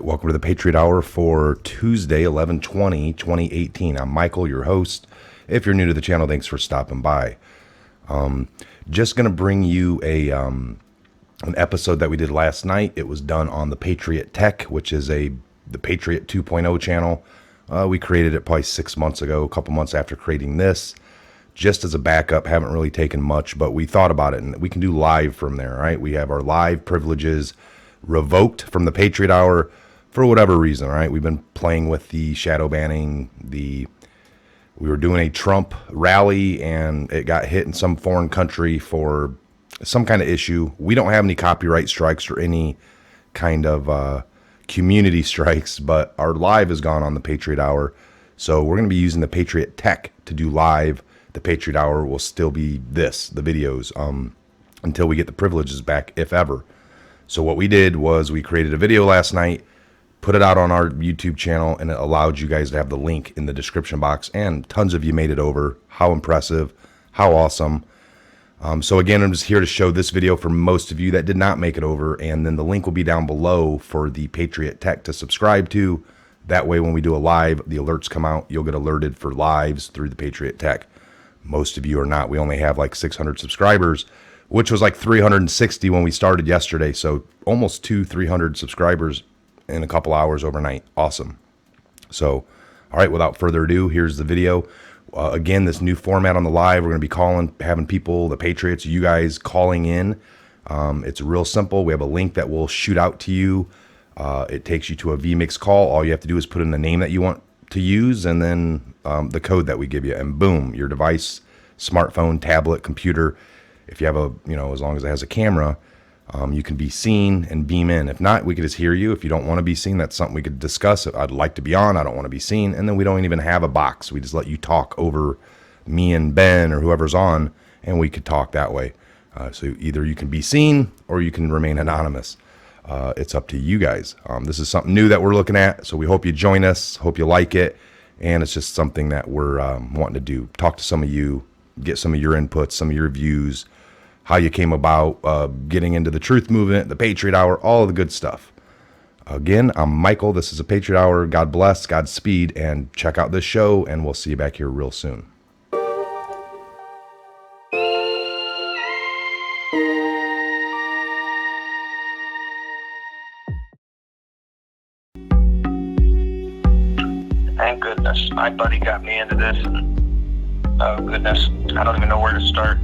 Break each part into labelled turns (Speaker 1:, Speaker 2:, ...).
Speaker 1: welcome to the Patriot Hour for Tuesday, 11/20/2018. I'm Michael, your host. If you're new to the channel, thanks for stopping by. Just going to bring you an episode that we did last night. It was done on the Patriot Tech, which is the Patriot 2.0 channel. We created it probably 6 months ago, a couple months after creating this, just as a backup. Haven't really taken much, but we thought about it, and we can do live from there, right? We have our live privileges revoked from the Patriot Hour for whatever reason, right? We've been playing with the shadow banning. We were doing a Trump rally and it got hit in some foreign country for some kind of issue. We don't have any copyright strikes or any kind of community strikes, but our live is gone on the Patriot Hour. So we're going to be using the Patriot Tech to do live. The Patriot Hour will still be the videos, until we get the privileges back, if ever. So what we did was we created a video last night, put it out on our YouTube channel, and it allowed you guys to have the link in the description box, and tons of you made it over. How impressive, how awesome. So again, I'm just here to show this video for most of you that did not make it over, and then the link will be down below for the Patriot Tech to subscribe to. That way when we do a live, the alerts come out, you'll get alerted for lives through the Patriot Tech. Most of you are not. We only have like 600 subscribers, which was like 360 when we started yesterday. So almost 300 subscribers in a couple hours overnight. Awesome. So, all right, without further ado, here's the video. Again, this new format on the live, we're going to be having people, the Patriots, you guys calling in. It's real simple. We have a link that will shoot out to you. It takes you to a vMix call. All you have to do is put in the name that you want to use and then the code that we give you, and boom, your device, smartphone, tablet, computer. If you have as long as it has a camera, you can be seen and beam in. If not, we could just hear you. If you don't want to be seen, that's something we could discuss. I'd like to be on. I don't want to be seen. And then we don't even have a box. We just let you talk over me and Ben or whoever's on, and we could talk that way. So either you can be seen or you can remain anonymous. It's up to you guys. This is something new that we're looking at, so we hope you join us. Hope you like it. And it's just something that we're wanting to do. Talk to some of you, get some of your inputs, some of your views, how you came about getting into the truth movement, the Patriot Hour, all of the good stuff. Again, I'm Michael. This is a Patriot Hour. God bless, Godspeed, and check out this show, and we'll see you back here real soon.
Speaker 2: Thank goodness. My buddy got me into this, and oh goodness, I don't even know where to start.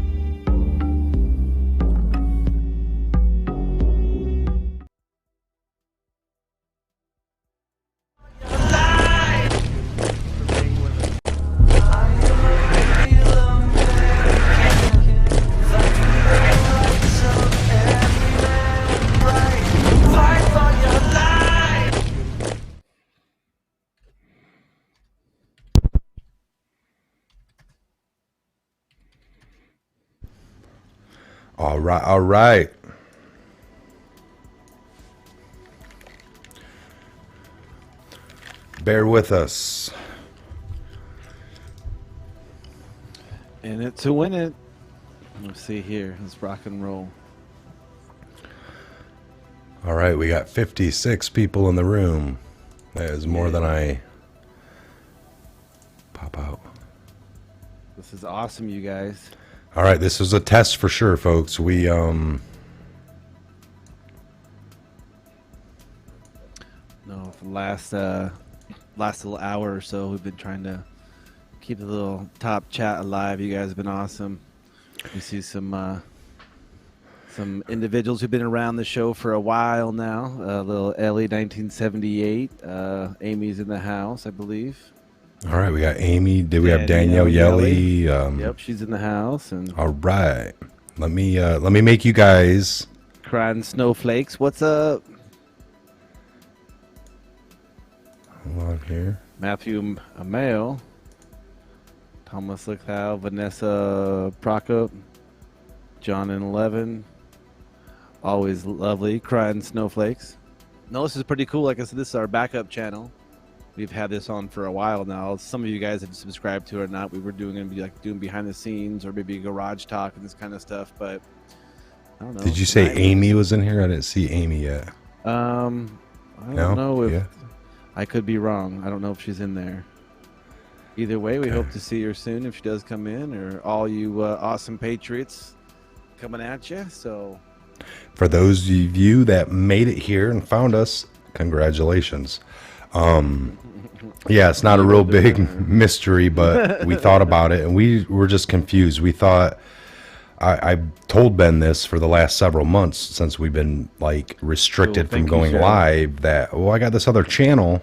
Speaker 1: All right. Bear with us.
Speaker 3: In it to win it. Let's see here. Let's rock and roll.
Speaker 1: All right, we got 56 people in the room. That is more than I pop out.
Speaker 3: This is awesome, you guys.
Speaker 1: All right, this was a test for sure, folks. We
Speaker 3: No, for the last little hour or so, we've been trying to keep the little top chat alive. You guys have been awesome. We see some individuals who've been around the show for a while now. Little Ellie 1978. Amy's in the house, I believe.
Speaker 1: all right, we got Amy. Did we have Danielle Yelly?
Speaker 3: Yep, she's in the house. And
Speaker 1: all right, let me make you guys.
Speaker 3: Crying Snowflakes, what's up?
Speaker 1: Hold on here.
Speaker 3: Matthew Amail, Thomas Lickhow, Vanessa Prokop, John and 11. Always lovely, Crying Snowflakes. No, this is pretty cool. Like I said, this is our backup channel. We've had this on for a while now. Some of you guys have subscribed to it or not. We were doing behind the scenes or maybe garage talk and this kind of stuff, but I don't know.
Speaker 1: Did you say Amy was in here? I didn't see Amy yet.
Speaker 3: I'll I
Speaker 1: No?
Speaker 3: don't know if
Speaker 1: Yeah.
Speaker 3: I could be wrong. I don't know if she's in there. Either way, we hope to see her soon if she does come in, or all you awesome Patriots coming at you. So,
Speaker 1: For those of you that made it here and found us, congratulations. Yeah, it's not a real big mystery, but we thought about it and we were just confused. We thought, I told Ben this for the last several months since we've been like restricted from
Speaker 3: Thank you,
Speaker 1: going
Speaker 3: Cheryl.
Speaker 1: live that, I got this other channel,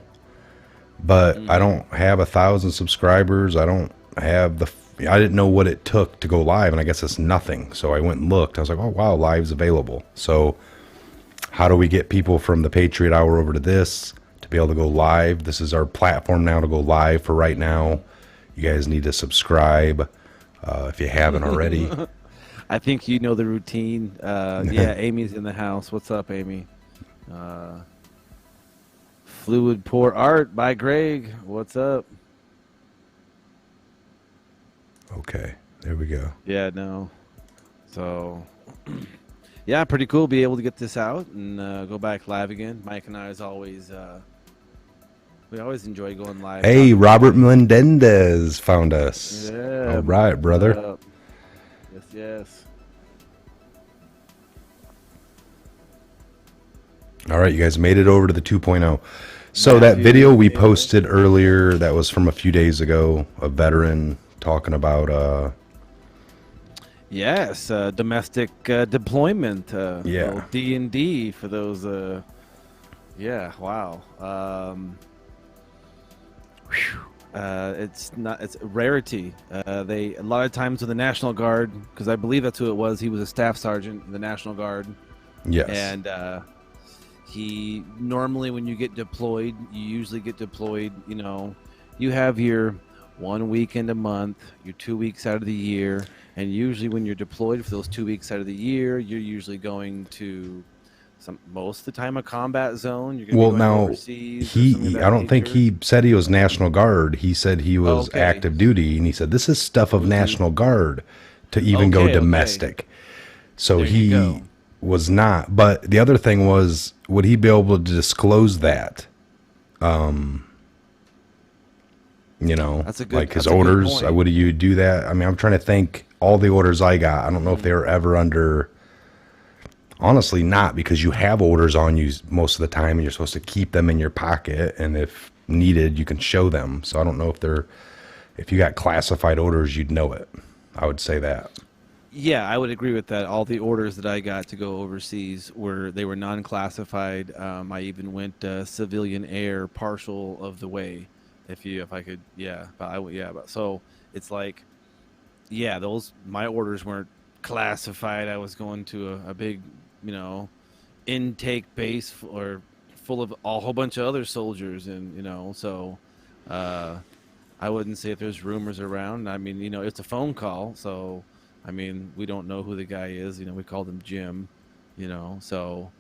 Speaker 1: but I don't have 1,000 subscribers. I don't have I didn't know what it took to go live, and I guess it's nothing. So I went and looked. I was like, oh, wow, live's available. So how do we get people from the Patriot Hour over to this to be able to go live? This is our platform now to go live for right now. You guys need to subscribe if you haven't already.
Speaker 3: I think you know the routine. Yeah, Amy's in the house. What's up, Amy? Fluid Pour Art by Greg. What's up?
Speaker 1: Okay, there we go.
Speaker 3: Yeah, no. So, yeah, pretty cool. Be able to get this out and go back live again. Mike and I, as always, we always enjoy going live.
Speaker 1: Hey, Robert Melendez found us.
Speaker 3: Yeah.
Speaker 1: All right, brother.
Speaker 3: What's up? Yes, yes.
Speaker 1: All right, you guys made it over to the 2.0. So
Speaker 3: Matthew,
Speaker 1: that video we
Speaker 3: yeah.
Speaker 1: posted earlier, that was from a few days ago, a veteran talking about
Speaker 3: Yes, domestic deployment.
Speaker 1: Yeah.
Speaker 3: D&D for those. Yeah, wow. It's not. It's a rarity. They a lot of times with the National Guard, because I believe that's who it was. He was a staff sergeant in the National Guard,
Speaker 1: yes.
Speaker 3: and he normally when you get deployed, you usually get deployed. You know, you have your 1 weekend a month, your 2 weeks out of the year, and usually when you're deployed for those 2 weeks out of the year, you're usually going to most of the time a combat zone. You're going
Speaker 1: Well,
Speaker 3: to be
Speaker 1: now
Speaker 3: overseas. Or something of that
Speaker 1: I don't think
Speaker 3: nature.
Speaker 1: he said he was National Guard. He said he was
Speaker 3: Okay.
Speaker 1: active duty, and he said this is stuff of National Guard to even go
Speaker 3: Okay, okay.
Speaker 1: domestic. So
Speaker 3: There you
Speaker 1: he
Speaker 3: go.
Speaker 1: was not. But the other thing was, would he be able to disclose that? You know,
Speaker 3: That's a good-
Speaker 1: like his
Speaker 3: that's a good
Speaker 1: orders.
Speaker 3: point.
Speaker 1: Would you do that? I mean, I'm trying to think. All the orders I got, I don't know if they were ever under. Honestly, not, because you have orders on you most of the time, and you're supposed to keep them in your pocket, and if needed, you can show them. So I don't know if you got classified orders, you'd know it. I would say that.
Speaker 3: Yeah, I would agree with that. All the orders that I got to go overseas were non-classified. I even went civilian air partial of the way, if I could. Yeah, but so it's like, yeah, my orders weren't classified. I was going to a big, intake base or full of a whole bunch of other soldiers, and so I wouldn't say if there's rumors around. I mean, it's a phone call, so I mean, we don't know who the guy is. We called him Jim, so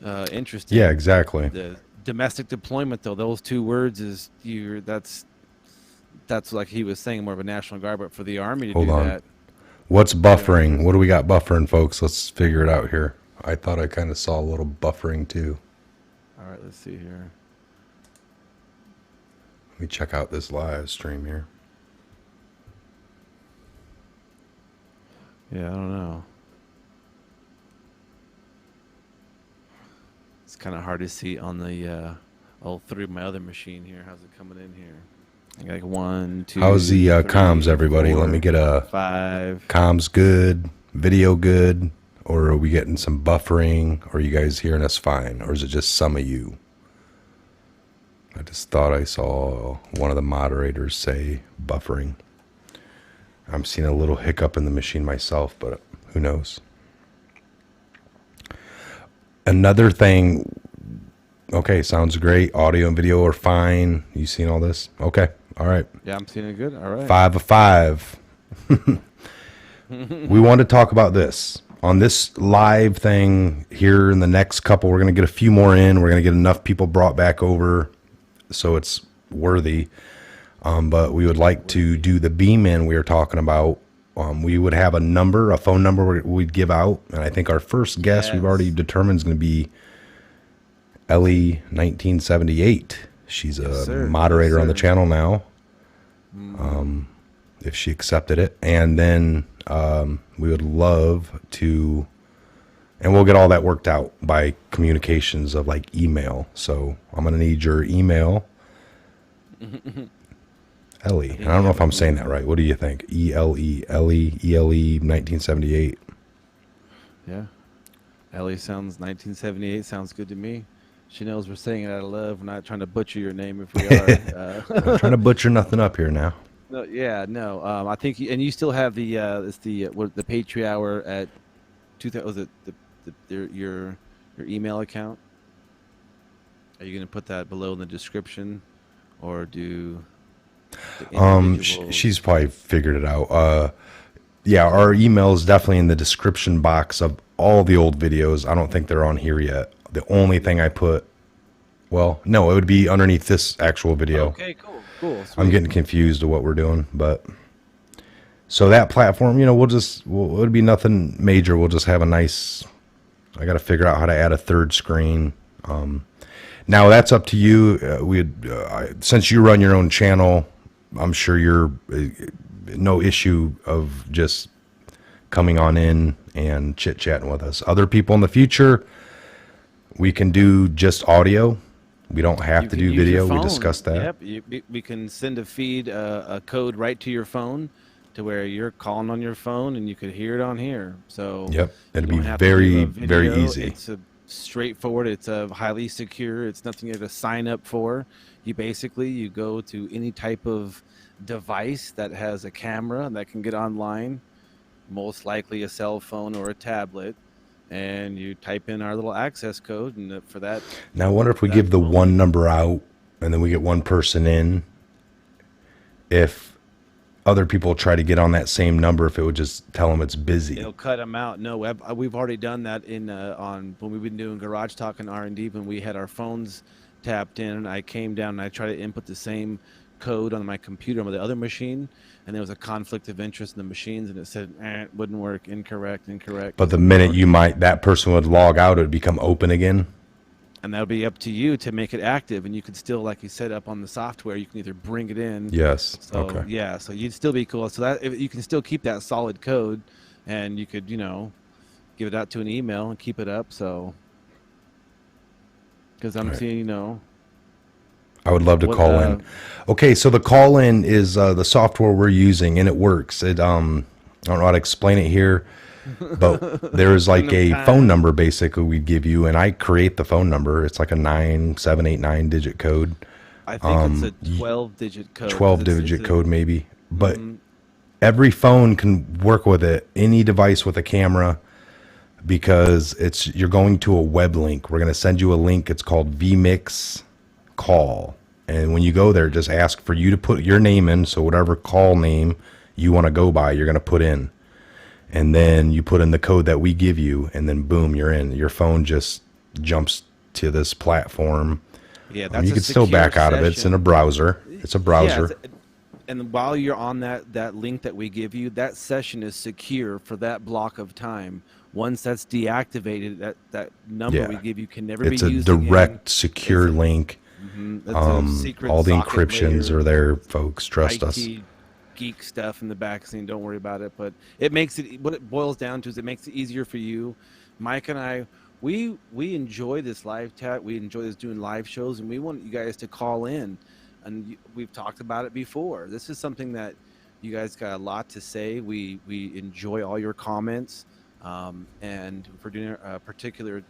Speaker 3: interesting.
Speaker 1: Yeah, exactly.
Speaker 3: The domestic deployment, though, those two words that's like he was saying, more of a National Guard, but for the Army to
Speaker 1: Hold
Speaker 3: do
Speaker 1: on.
Speaker 3: that.
Speaker 1: What's buffering? What do we got buffering, folks? Let's figure it out here. I thought I kind of saw a little buffering too.
Speaker 3: All right, let's see here.
Speaker 1: Let me check out this live stream here.
Speaker 3: Yeah, I don't know. It's kind of hard to see on the through my other machine here. How's it coming in here? I got like 1, 2.
Speaker 1: How's the
Speaker 3: 3,
Speaker 1: comms, everybody?
Speaker 3: 4,
Speaker 1: Let me get a
Speaker 3: 5.
Speaker 1: comms good, video good, or are we getting some buffering? Or are you guys hearing us fine? Or is it just some of you? I just thought I saw one of the moderators say buffering. I'm seeing a little hiccup in the machine myself, but who knows? Another thing. Okay, sounds great. Audio and video are fine. You seen all this? Okay, all right.
Speaker 3: Yeah, I'm seeing it good. All right.
Speaker 1: 5 of 5. We want to talk about this. On this live thing here in the next couple, we're going to get a few more in. We're going to get enough people brought back over so it's worthy. But we would like to do the beam in we were talking about. We would have a phone number we'd give out. And I think our first guest we've already determined is going to be Ellie 1978. She's
Speaker 3: Yes,
Speaker 1: a
Speaker 3: sir.
Speaker 1: moderator
Speaker 3: Yes,
Speaker 1: on the
Speaker 3: sir.
Speaker 1: channel now. If she accepted it, and then we would love to, and we'll get all that worked out by communications of like email. So I'm gonna need your email, Ellie. And I don't know if I'm saying that right. What do you think? Ellie 1978.
Speaker 3: Yeah. Ellie sounds 1978 sounds good to me. She knows we're saying it out of love. We're not trying to butcher your name if we are.
Speaker 1: I'm trying to butcher nothing up here now.
Speaker 3: No, yeah, no. I think, and you still have the it's the Patriot Hour at 2000. Was it your email account? Are you going to put that below in the description, or do the individual?
Speaker 1: She's probably figured it out. Yeah, our email is definitely in the description box of all the old videos. I don't think they're on here yet. The only thing I put, well, no, it would be underneath this actual video.
Speaker 3: Okay, cool. Sweet.
Speaker 1: I'm getting confused of what we're doing, but so that platform, it'll be nothing major. We'll just have a nice, I got to figure out how to add a third screen. Now that's up to you. Since you run your own channel, I'm sure you're no issue of just coming on in and chit chatting with us. Other people in the future, we can do just audio. We don't have
Speaker 3: You
Speaker 1: to
Speaker 3: can
Speaker 1: do
Speaker 3: use your
Speaker 1: video. We
Speaker 3: phone.
Speaker 1: discussed that.
Speaker 3: Yep, we can send a feed, a code right to your phone, to where you're calling on your phone and you could hear it on here. So
Speaker 1: Yep, it'd
Speaker 3: you
Speaker 1: be
Speaker 3: don't have to do
Speaker 1: very,
Speaker 3: a
Speaker 1: very
Speaker 3: video.
Speaker 1: easy.
Speaker 3: It's a straightforward. It's a highly secure. It's nothing you have to sign up for. You go to any type of device that has a camera that can get online, most likely a cell phone or a tablet, and you type in our little access code, and for that.
Speaker 1: Now I wonder if we give the one number out and then we get one person in, if other people try to get on that same number, if it would just tell them it's busy.
Speaker 3: It'll cut them out. No, we've already done that on when we've been doing Garage Talk and R&D, when we had our phones tapped in. I came down and I tried to input the same code on my computer on the other machine, and there was a conflict of interest in the machines, and it said it wouldn't work, incorrect.
Speaker 1: But the minute that person would log out, it would become open again.
Speaker 3: And that'll be up to you to make it active, and you could still, like you said, up on the software, you can either bring it in.
Speaker 1: Yes.
Speaker 3: So,
Speaker 1: Okay.
Speaker 3: yeah, so you'd still be cool. So that you can still keep that solid code, and you could, give it out to an email and keep it up. So, because I'm seeing,
Speaker 1: I would love to call in. Okay, so the call in is the software we're using, and it works. I don't know how to explain it here, but there is like a phone number basically we give you, and I create the phone number. It's like a 9789 digit code.
Speaker 3: I think it's a 12-digit code.
Speaker 1: 12-digit code maybe, but every phone can work with it. Any device with a camera, because you're going to a web link. We're going to send you a link. It's called vMix Call, and when you go there, just ask for you to put your name in. So whatever call name you want to go by, you're going to put in, and then you put in the code that we give you, and then boom, you're in. Your phone just jumps to this platform.
Speaker 3: Yeah, that's
Speaker 1: you can still back out of it. It's in a browser. It's a browser.
Speaker 3: Yeah, and while you're on that link that we give you, that session is secure for that block of time. Once that's deactivated, that number we give you can never be used again.
Speaker 1: It's a direct, secure link.
Speaker 3: It's a secret
Speaker 1: all the
Speaker 3: socket
Speaker 1: encryptions
Speaker 3: layer,
Speaker 1: are there, folks. Trust us.
Speaker 3: IT geek stuff in the back scene. Don't worry about it. But it makes it, what it boils down to is it makes it easier for you. Mike and I, we enjoy this live chat. We enjoy this doing live shows, and we want you guys to call in. And we've talked about it before. This is something that you guys got a lot to say. We enjoy all your comments. And if we're doing a particular,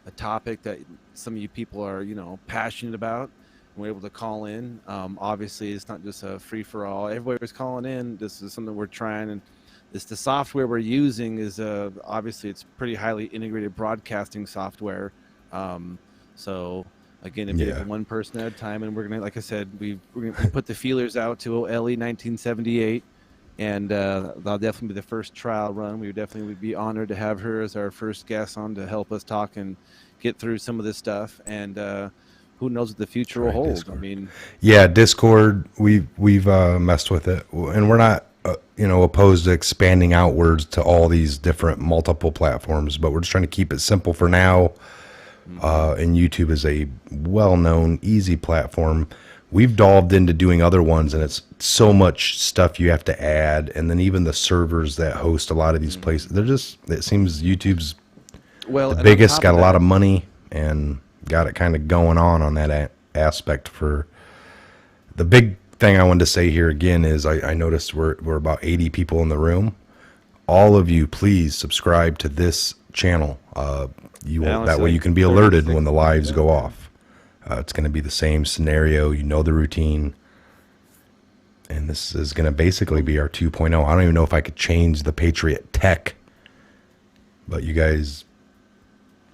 Speaker 3: a topic that some of you people are, passionate about, and we're able to call in. Obviously, it's not just a free-for-all. Everybody's calling in. This is something we're trying, and the software we're using is obviously it's pretty highly integrated broadcasting software. So again, if you have one person at a time, and we're gonna, like I said, we put the feelers out to Ellie 1978. And that'll definitely be the first trial run. We would definitely be honored to have her as our first guest on to help us talk and get through some of this stuff. And who knows what the future will hold?
Speaker 1: Discord.
Speaker 3: I mean,
Speaker 1: yeah, Discord. We've messed with it, and we're not opposed to expanding outwards to all these different multiple platforms. But we're just trying to keep it simple for now. And YouTube is a well-known, easy platform. We've delved into doing other ones, and it's so much stuff you have to add. And then even the servers that host a lot of these places, they're just, it seems YouTube's
Speaker 3: Well,
Speaker 1: the
Speaker 3: and on
Speaker 1: biggest,
Speaker 3: top
Speaker 1: got a
Speaker 3: of
Speaker 1: lot
Speaker 3: that-
Speaker 1: of money, and got it kind of going on that aspect. For the big thing I wanted to say here again is I noticed we're about 80 people in the room. All of you, please subscribe to this channel. You will, that way you can be alerted when the lives go off. It's going to be the same scenario. You know the routine. And this is going to basically be our 2.0. I don't even know if I could change the Patriot tech, but you guys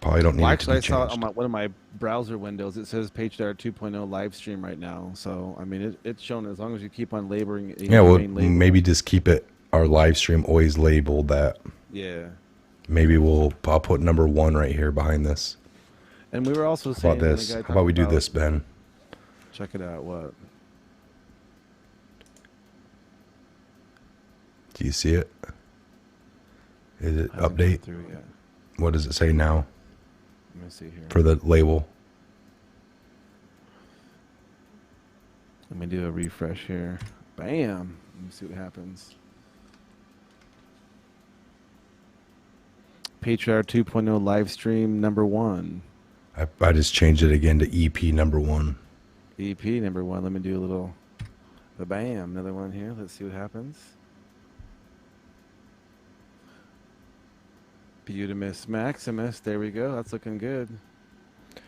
Speaker 1: probably don't need
Speaker 3: Well,
Speaker 1: it to
Speaker 3: actually,
Speaker 1: be
Speaker 3: I saw
Speaker 1: changed.
Speaker 3: on one of my browser windows, it says Patriot 2.0 live stream right now. So, I mean, it's shown as long as you keep on laboring.
Speaker 1: Yeah, well, maybe just keep it, our live stream always labeled that.
Speaker 3: Yeah.
Speaker 1: Maybe I'll put number 1 right here behind this.
Speaker 3: And we were also
Speaker 1: How
Speaker 3: saying,
Speaker 1: about this? How about we do this, Ben?
Speaker 3: Check it out. What?
Speaker 1: Do you see it? Is it
Speaker 3: I haven't gone
Speaker 1: update?
Speaker 3: through yet.
Speaker 1: What does it say now
Speaker 3: Let me see here.
Speaker 1: for the label?
Speaker 3: Let me do a refresh here. Bam. Let me see what happens. Patriot 2.0 live stream number 1.
Speaker 1: I just changed it again to EP number 1.
Speaker 3: EP number 1. Let me do a little. Bam. Another one here. Let's see what happens. Beautimus Maximus. There we go. That's looking good.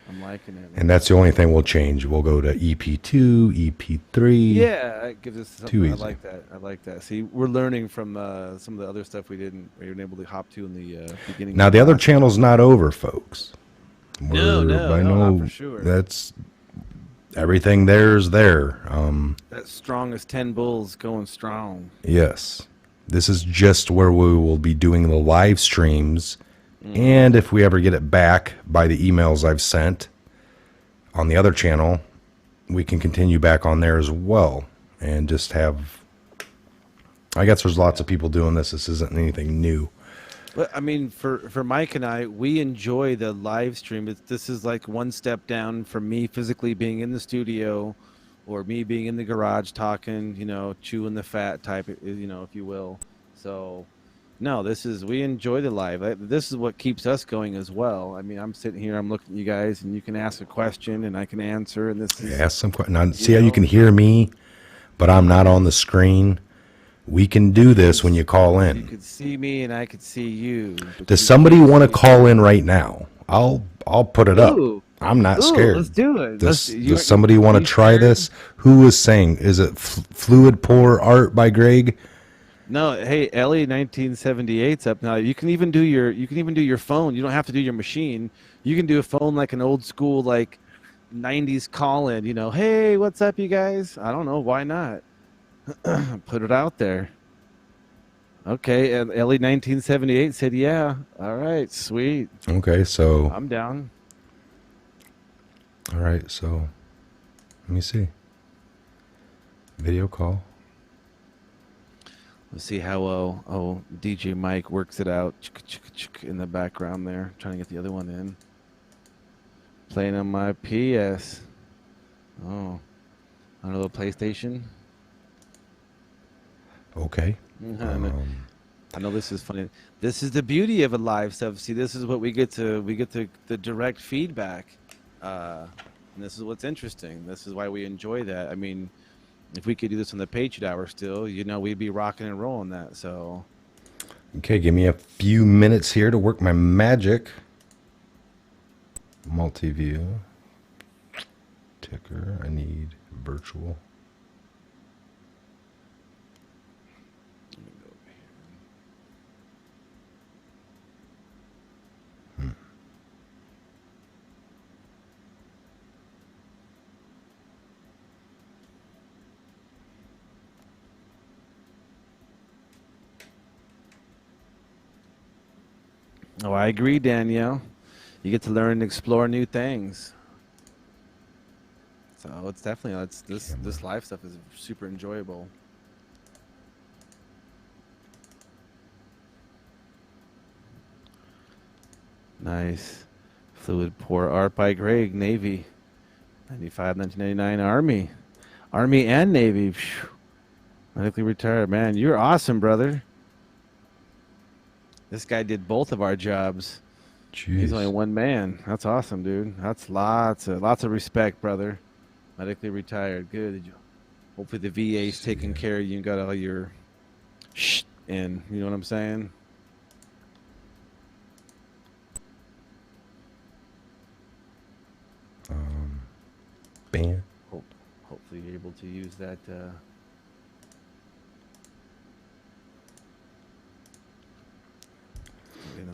Speaker 3: I'm liking it.
Speaker 1: And that's the only thing we'll change. We'll go to EP2, EP3.
Speaker 3: Yeah, it gives us something.
Speaker 1: Too
Speaker 3: I
Speaker 1: easy.
Speaker 3: like that. I like that. See, we're learning from some of the other stuff we weren't able to hop to in the beginning.
Speaker 1: Now,
Speaker 3: of
Speaker 1: the other
Speaker 3: class.
Speaker 1: channel's not over, folks.
Speaker 3: No,
Speaker 1: I know
Speaker 3: not for sure.
Speaker 1: that's everything there's there.
Speaker 3: That strong as 10 bulls going strong.
Speaker 1: Yes. This is just where we will be doing the live streams. And if we ever get it back by the emails I've sent on the other channel, we can continue back on there as well. And just have, I guess there's lots of people doing this. This isn't anything new.
Speaker 3: But I mean, for Mike and I, we enjoy the live stream. This is like one step down from me physically being in the studio, or me being in the garage talking, chewing the fat type, if you will. So, no, we enjoy the live. This is what keeps us going as well. I mean, I'm sitting here, I'm looking at you guys, and you can ask a question, and I can answer, and this is.
Speaker 1: Ask some questions. Now, see how you can hear me, but I'm not on the screen? We can do this when you call
Speaker 3: You
Speaker 1: in.
Speaker 3: could see me, and I could see you. but
Speaker 1: Does
Speaker 3: you
Speaker 1: somebody
Speaker 3: can't
Speaker 1: want to
Speaker 3: see me.
Speaker 1: call in right now? I'll put it up.
Speaker 3: Ooh.
Speaker 1: I'm not
Speaker 3: Ooh,
Speaker 1: scared.
Speaker 3: let's do it.
Speaker 1: Does somebody want to try
Speaker 3: scared?
Speaker 1: this? Who was saying? Is it Fluid Pour Art by Greg?
Speaker 3: No, hey, Ellie 1978's up now. You can even do your phone. You don't have to do your machine. You can do a phone like an old school 90s call in, hey, what's up you guys? I don't know, why not? Put it out there. Okay, and Ellie 1978 said, yeah. All right, sweet.
Speaker 1: Okay, so
Speaker 3: I'm down.
Speaker 1: all right, so let me see. Video call.
Speaker 3: Let's see how DJ Mike works it out in the background there. Trying to get the other one in. Playing on my PS. Oh, on a little PlayStation.
Speaker 1: Okay.
Speaker 3: I know this is funny. This is the beauty of a live stuff. See, this is what we get to the direct feedback, and this is what's interesting. This is why we enjoy that. I mean, if we could do this on the Patriot Hour still, we'd be rocking and rolling that. So,
Speaker 1: Okay, give me a few minutes here to work my magic. Multi-view. Ticker. I need virtual.
Speaker 3: let me go over here. Oh, I agree, Danielle. You get to learn and explore new things. So it's definitely this live stuff is super enjoyable. Nice. Fluid pour art by Greg, Navy. 95, 1999, Army. Army and Navy. Phew. Medically retired. Man, you're awesome, brother. This guy did both of our jobs. He's only
Speaker 1: Jeez.
Speaker 3: one man. That's awesome, dude. That's lots of respect, brother. Medically retired. Good. Hopefully the VA's taking care of you and got all your in. You know what I'm saying?
Speaker 1: Bam.
Speaker 3: Hopefully you're able to use that.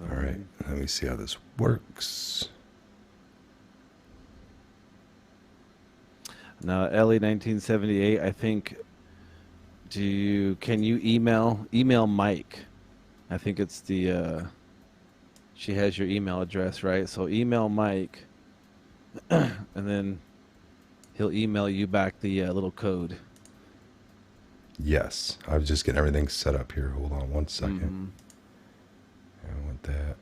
Speaker 1: All right. Let me see how this works.
Speaker 3: Now, Ellie, 1978. I think. Can you email Mike? I think it's the. She has your email address, right? So email Mike, and then he'll email you back the little code.
Speaker 1: Yes. I was just getting everything set up here. Hold on one second. I want that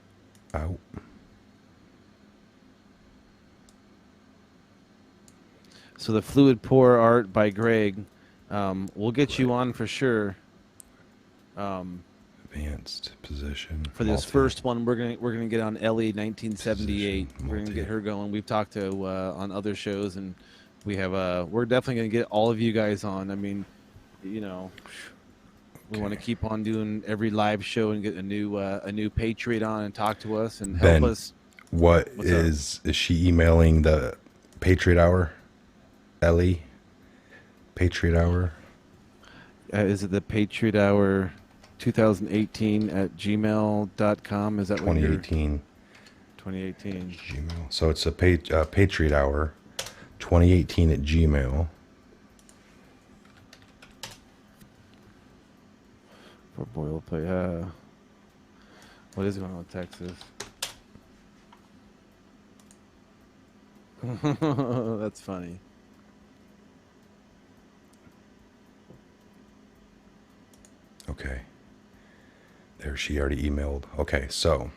Speaker 1: out.
Speaker 3: So the fluid pour art by Greg, we'll get you on for sure.
Speaker 1: Advanced position.
Speaker 3: For this first one, we're gonna get on Ellie 1978.
Speaker 1: Position,
Speaker 3: We're gonna get her going. We've talked to on other shows, and we're definitely gonna get all of you guys on. I mean, you know, we want to keep on doing every live show and get a new Patriot on and talk to us and help us.
Speaker 1: What's is she emailing the Patriot Hour? Ellie? Patriot Hour?
Speaker 3: Is it the Patriot Hour 2018 at gmail.com? Is that
Speaker 1: 2018?
Speaker 3: 2018.
Speaker 1: Gmail. So it's a Patriot Hour 2018 at Gmail.
Speaker 3: For boilerplate. What is going on with Texas? That's funny.
Speaker 1: Okay. There, she already emailed. Okay, so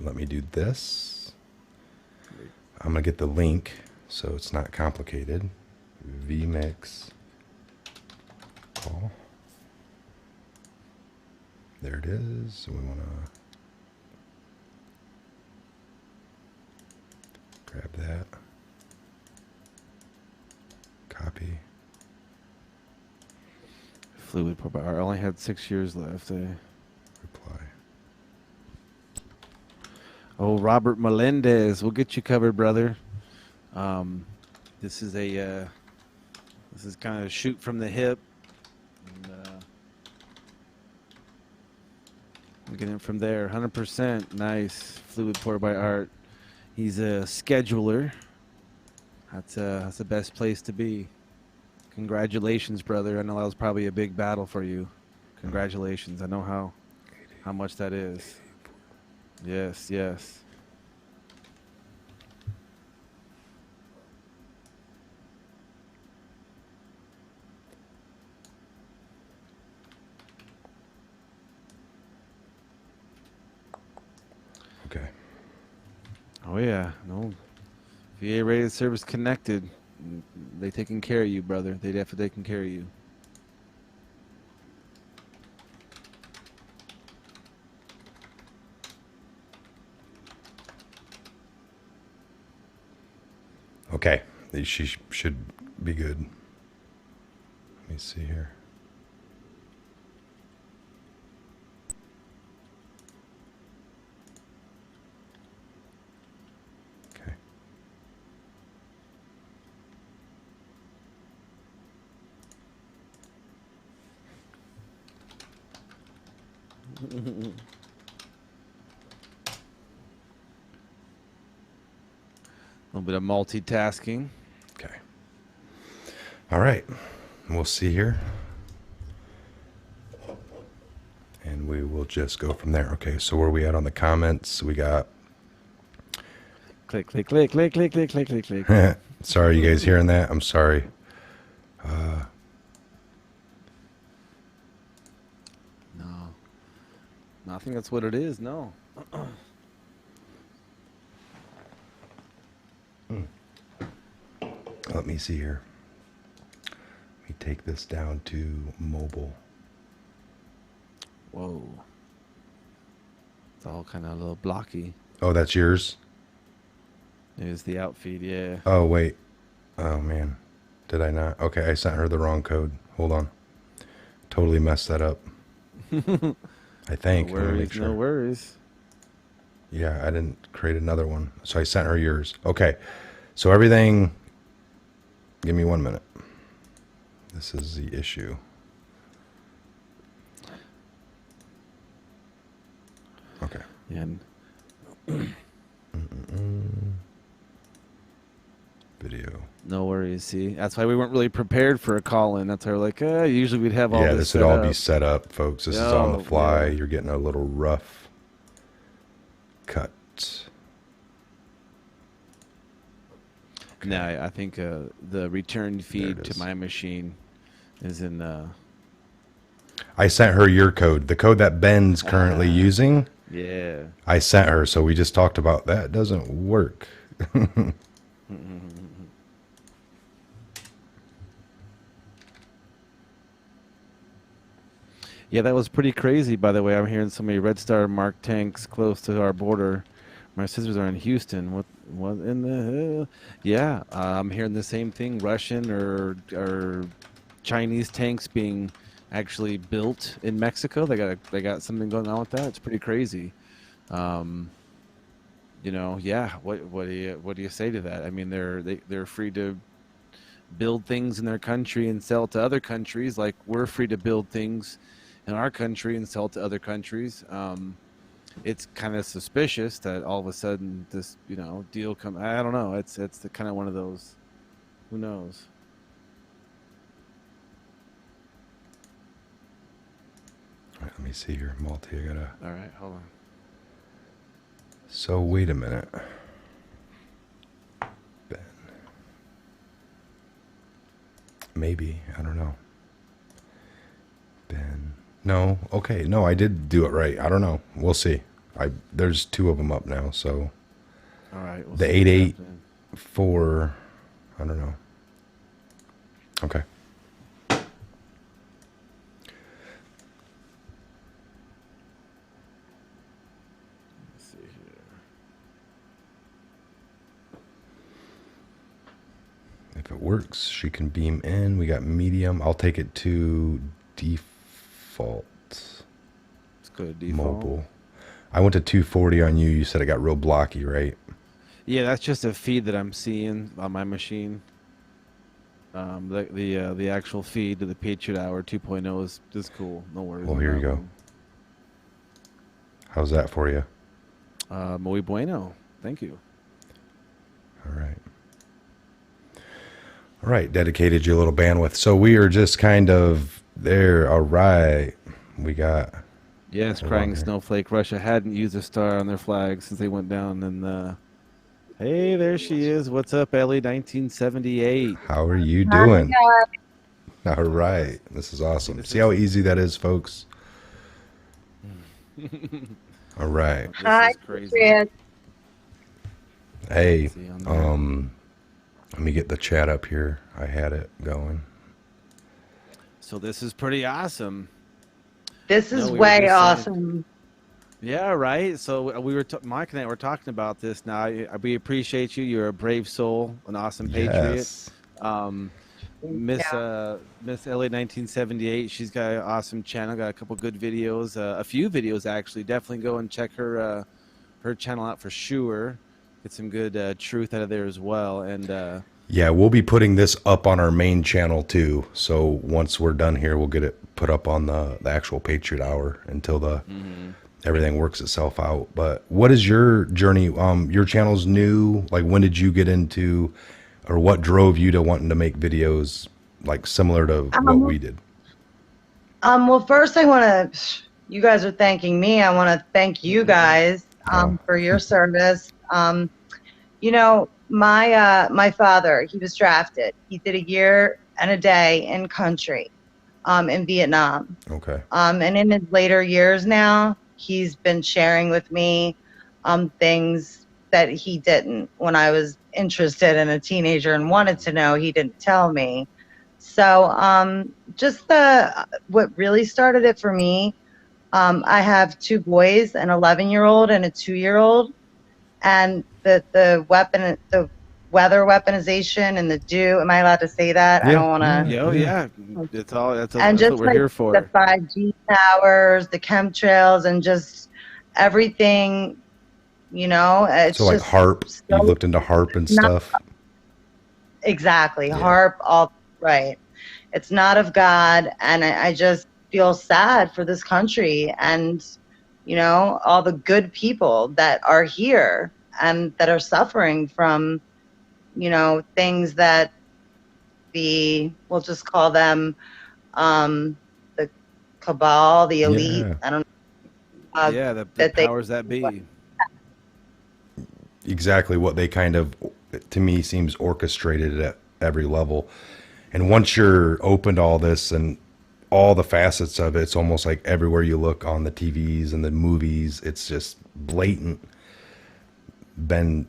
Speaker 1: let me do this. I'm going to get the link so it's not complicated. vmix call. There it is. So we want to grab that. Copy.
Speaker 3: Fluid pour by art. I only had 6 years left.
Speaker 1: Reply.
Speaker 3: Oh, Robert Melendez, we'll get you covered, brother. This is kind of shoot from the hip. And, we'll get in from there. 100%. Nice. Fluid pour by art. He's a scheduler. That's the best place to be. Congratulations, brother. I know that was probably a big battle for you. Congratulations. I know how much that is. Yes, yes.
Speaker 1: Okay.
Speaker 3: Oh yeah, no. VA rated service connected. They taking care of you, brother. They definitely taking care of you.
Speaker 1: Okay. She should be good. Let me see here. Okay.
Speaker 3: A little bit of multitasking.
Speaker 1: Okay. All right. We'll see here. And we will just go from there. Okay, so where are we at on the comments? We got...
Speaker 3: Click, click, click, click, click, click, click, click, click.
Speaker 1: Sorry, you guys hearing that? I'm sorry.
Speaker 3: No, I think that's what it is. No.
Speaker 1: see here. Let me take this down to mobile.
Speaker 3: Whoa. It's all kind of a little blocky.
Speaker 1: Oh, that's yours?
Speaker 3: There's the outfeed, yeah.
Speaker 1: Oh, wait. Oh, man. Did I not? Okay, I sent her the wrong code. Hold on. Totally messed that up. I think.
Speaker 3: No
Speaker 1: I'm gonna
Speaker 3: worries,
Speaker 1: make sure.
Speaker 3: no worries.
Speaker 1: Yeah, I didn't create another one. So I sent her yours. Okay. So everything... Give me 1 minute. This is the issue. Okay.
Speaker 3: And
Speaker 1: Video.
Speaker 3: no worries. See, that's why we weren't really prepared for a call-in. That's why we're like, usually we'd have all
Speaker 1: Yeah,
Speaker 3: this
Speaker 1: this would all be
Speaker 3: up.
Speaker 1: set up, folks. This is on the
Speaker 3: Oh,
Speaker 1: fly.
Speaker 3: yeah.
Speaker 1: You're getting a little rough cut. Okay.
Speaker 3: No, I think the return feed
Speaker 1: it
Speaker 3: to
Speaker 1: is.
Speaker 3: my machine is in.
Speaker 1: I sent her your code. The code that Ben's currently using,
Speaker 3: Yeah.
Speaker 1: I sent her. So we just talked about that. It doesn't work.
Speaker 3: Yeah, that was pretty crazy, by the way. I'm hearing so many Red Star marked tanks close to our border. My sisters are in Houston. What in the hell? Yeah, I'm hearing the same thing. Russian or Chinese tanks being actually built in Mexico. They got something going on with that. It's pretty crazy. Yeah. What do you say to that? I mean, they're free to build things in their country and sell to other countries, like we're free to build things in our country and sell to other countries. It's kind of suspicious that all of a sudden this deal come. I don't know. It's the kind of one of those. Who knows?
Speaker 1: All right, let me see here. Multi, I gotta.
Speaker 3: All right, hold on.
Speaker 1: So wait a minute. Ben. Maybe. I don't know. Ben. No. Okay. No, I did do it right. I don't know. We'll see. There's 2 of them up now. So
Speaker 3: All right. We'll
Speaker 1: the
Speaker 3: see what
Speaker 1: 88
Speaker 3: happens.
Speaker 1: 4. I don't know. Okay.
Speaker 3: Let's see here.
Speaker 1: If it works, she can beam in. We got medium. I'll take it to default.
Speaker 3: Let's go to default.
Speaker 1: Mobile. I went to 240 on you. You said it got real blocky, right?
Speaker 3: Yeah, that's just a feed that I'm seeing on my machine. The actual feed to the Patriot Hour 2.0 is cool. No worries.
Speaker 1: Well,
Speaker 3: on
Speaker 1: here you
Speaker 3: that
Speaker 1: go.
Speaker 3: one.
Speaker 1: How's that for you?
Speaker 3: Muy bueno. Thank you.
Speaker 1: All right. All right. Dedicated you a little bandwidth. So we are just kind of there. All right. We got.
Speaker 3: Yes,
Speaker 1: Hold
Speaker 3: crying
Speaker 1: on here.
Speaker 3: snowflake. Russia hadn't used a star on their flag since they went down. And hey, there she is. What's up, Ellie? 1978.
Speaker 1: How are you doing? All right. This is awesome. See how easy that is, folks? All right.
Speaker 3: This
Speaker 4: Hi,
Speaker 3: is crazy.
Speaker 4: Patriot.
Speaker 1: Hey,
Speaker 3: See on there.
Speaker 1: let me get the chat up here. I had it going.
Speaker 3: So this is pretty awesome.
Speaker 4: This
Speaker 3: No,
Speaker 4: is
Speaker 3: we were
Speaker 4: way
Speaker 3: just saying-
Speaker 4: awesome.
Speaker 3: Yeah, right. So we were Mike and I were talking about this. Now we appreciate you. You're a brave soul, an awesome patriot.
Speaker 1: Yes.
Speaker 3: Miss Ellie 1978. She's got an awesome channel. Got a couple good videos. A few videos actually. Definitely go and check her channel out for sure. Get some good truth out of there as well. And
Speaker 1: Yeah, we'll be putting this up on our main channel too. So once we're done here, we'll get it put up on the actual Patriot Hour until everything works itself out. But what is your journey? Your channel's new. Like, when did you get into, or what drove you to wanting to make videos like similar to what we did?
Speaker 4: Well, first I want to, you guys are thanking me. I want to thank you guys for your service. My father, he was drafted. He did a year and a day in country in Vietnam.
Speaker 1: Okay.
Speaker 4: And in his later years now, he's been sharing with me things that he didn't. When I was interested in a teenager and wanted to know, he didn't tell me. So just what really started it for me, I have 2 boys, an 11-year-old and a 2-year-old, and the weather weaponization and the am I allowed to say that? I
Speaker 1: Yeah,
Speaker 4: don't want to.
Speaker 1: yeah.
Speaker 3: Oh yeah, that's all. That's
Speaker 4: And
Speaker 3: what
Speaker 4: just
Speaker 3: we're
Speaker 4: like
Speaker 3: here for.
Speaker 4: the 5G towers, the chemtrails, and just everything, it's
Speaker 1: So like
Speaker 4: just
Speaker 1: harp, you
Speaker 4: so
Speaker 1: looked into harp and
Speaker 4: not
Speaker 1: stuff.
Speaker 4: exactly
Speaker 1: Yeah.
Speaker 4: harp, all right. It's not of God, and I just feel sad for this country and all the good people that are here and that are suffering from things that we'll just call them the cabal, the elite.
Speaker 1: Yeah,
Speaker 4: I don't know.
Speaker 3: Yeah, the
Speaker 4: That they
Speaker 3: powers that be.
Speaker 1: exactly what they kind of, to me, seems orchestrated at every level. And once you're open to all this and all the facets of it, it's almost like everywhere you look on the TVs and the movies, it's just blatant. Ben,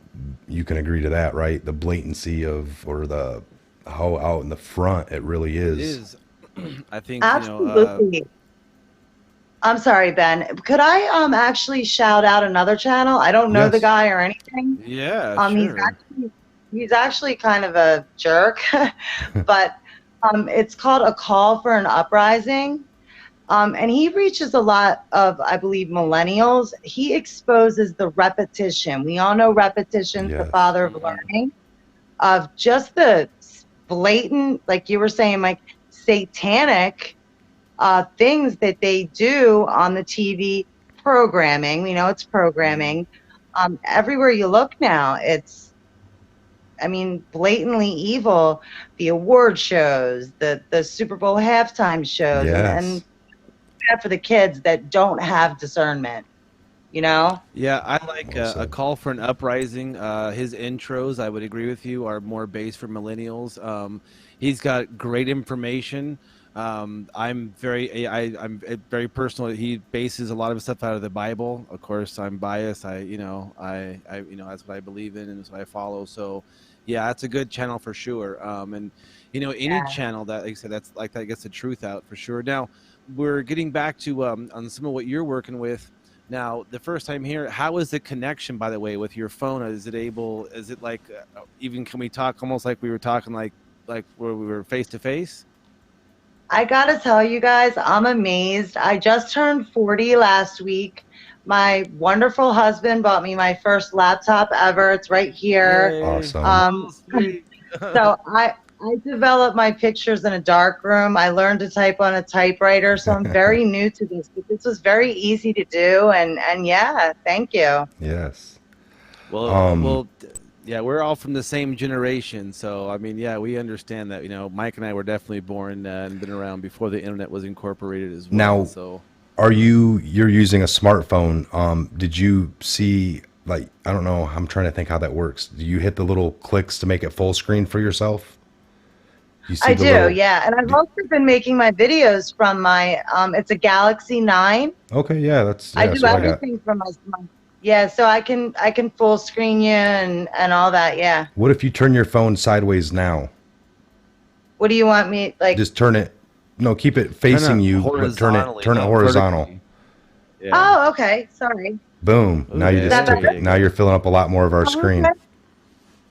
Speaker 1: you can agree to that, right? The blatancy of, or the how out in the front it really is.
Speaker 3: It is. I think
Speaker 4: absolutely. I'm sorry, Ben. Could I actually shout out another channel? I don't know the
Speaker 1: Yes.
Speaker 4: guy or anything.
Speaker 3: Yeah, sure.
Speaker 4: He's actually kind of a jerk, but it's called A Call for an Uprising. And he reaches a lot of, I believe, millennials. He exposes the repetition. We all know repetition's the
Speaker 1: Yes.
Speaker 4: father of learning, of just the blatant, like you were saying, like satanic things that they do on the TV programming. We know it's programming. Everywhere you look now, it's, I mean, blatantly evil. The award shows, the Super Bowl halftime shows,
Speaker 1: Yes.
Speaker 4: and for the kids that don't have discernment,
Speaker 3: Yeah, I like
Speaker 1: Well
Speaker 3: A
Speaker 1: said.
Speaker 3: Call for an Uprising. His intros, I would agree with you, are more based for millennials. He's got great information. I'm very personal. He bases a lot of his stuff out of the Bible. Of course, I'm biased. I that's what I believe in and that's what I follow. So, yeah, that's a good channel for sure. And any channel that, like I said, that's like that gets the truth out for sure. Now, we're getting back to on some of what you're working with. Now, the first time here, how is the connection, by the way, with your phone? Is it like, even can we talk almost like we were talking like where we were face to face?
Speaker 4: I gotta tell you guys, I'm amazed. I just turned 40 last week. My wonderful husband bought me my first laptop ever. It's right here.
Speaker 3: Yay.
Speaker 1: Awesome.
Speaker 4: So I developed my pictures in a dark room. I learned to type on a typewriter, so I'm very new to this. But this was very easy to do, and yeah, thank you.
Speaker 1: Yes.
Speaker 3: Well, yeah, we're all from the same generation, so I mean, yeah, we understand that. Mike and I were definitely born and been around before the internet was incorporated as well.
Speaker 1: Now,
Speaker 3: so
Speaker 1: you're using a smartphone? Did you see, like, I don't know, I'm trying to think how that works. Do you hit the little clicks to make it full screen for yourself? You see
Speaker 4: I do, yeah. And I've also been making my videos from my, it's a Galaxy 9.
Speaker 1: Okay, yeah, that's, yeah,
Speaker 4: I do
Speaker 1: so
Speaker 4: everything from my, yeah, so I can full screen you and all that, yeah.
Speaker 1: What if you turn your phone sideways now?
Speaker 4: What do you want me, like?
Speaker 1: Just turn it, no, keep it facing you, but turn it horizontal.
Speaker 3: vertically. Yeah.
Speaker 4: Oh, okay, sorry.
Speaker 1: Boom.
Speaker 3: Ooh,
Speaker 1: Now you just
Speaker 4: yeah.
Speaker 1: took it. Now you're filling up a lot more of our screen.
Speaker 4: Okay.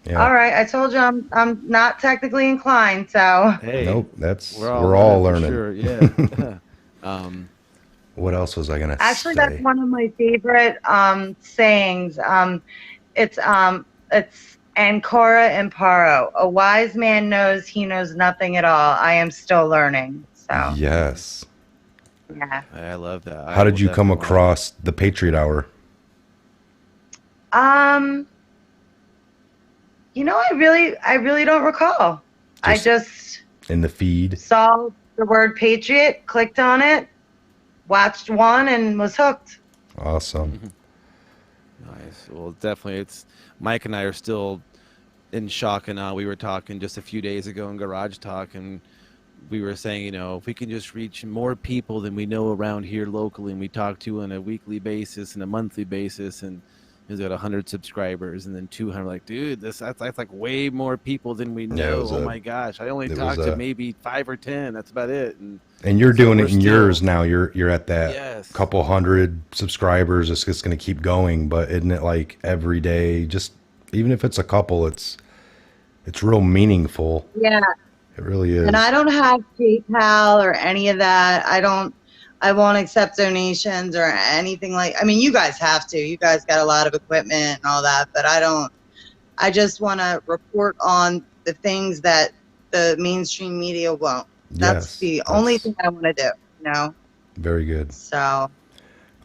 Speaker 1: Yeah.
Speaker 4: All right, I told you I'm not technically inclined, so.
Speaker 3: Hey,
Speaker 1: Nope, that's
Speaker 3: we're
Speaker 1: we're all
Speaker 3: for
Speaker 1: learning.
Speaker 3: Sure. Yeah.
Speaker 1: What else was I gonna
Speaker 4: Actually,
Speaker 1: say?
Speaker 4: that's one of my favorite sayings. It's Ancora Imparo. A wise man knows he knows nothing at all. I am still learning. So
Speaker 1: Yes.
Speaker 4: yeah.
Speaker 3: I love that.
Speaker 1: How did you come across the Patriot Hour?
Speaker 4: I really don't recall. I just
Speaker 1: In the feed.
Speaker 4: saw the word Patriot, clicked on it, watched one, and was hooked.
Speaker 1: Awesome.
Speaker 3: Nice. Well, definitely, it's Mike and I are still in shock and awe. We were talking just a few days ago in Garage Talk, and we were saying, if we can just reach more people than we know around here locally, and we talk to on a weekly basis and a monthly basis, and He's got 100 subscribers, and then 200. Like, dude, that's like way more people than we
Speaker 1: Yeah, it
Speaker 3: know.
Speaker 1: was
Speaker 3: Oh
Speaker 1: a-
Speaker 3: my gosh, I only
Speaker 1: it
Speaker 3: talked
Speaker 1: was
Speaker 3: to
Speaker 1: a-
Speaker 3: maybe 5 or 10. That's about it.
Speaker 1: And you're
Speaker 3: So
Speaker 1: doing
Speaker 3: we're
Speaker 1: it in
Speaker 3: still-
Speaker 1: yours now. You're at that
Speaker 3: Yes.
Speaker 1: couple hundred subscribers. It's just going to keep going. But isn't it like every day? Just even if it's a couple, it's real meaningful.
Speaker 4: Yeah.
Speaker 1: It really is.
Speaker 4: And I don't have PayPal or any of that. I won't accept donations or anything I mean, you guys have to. You guys got a lot of equipment and all that, but I don't. I just want to report on the things that the mainstream media won't. That's
Speaker 1: Yes,
Speaker 4: the only
Speaker 1: that's
Speaker 4: thing I want to do, you know?
Speaker 1: very good.
Speaker 4: So,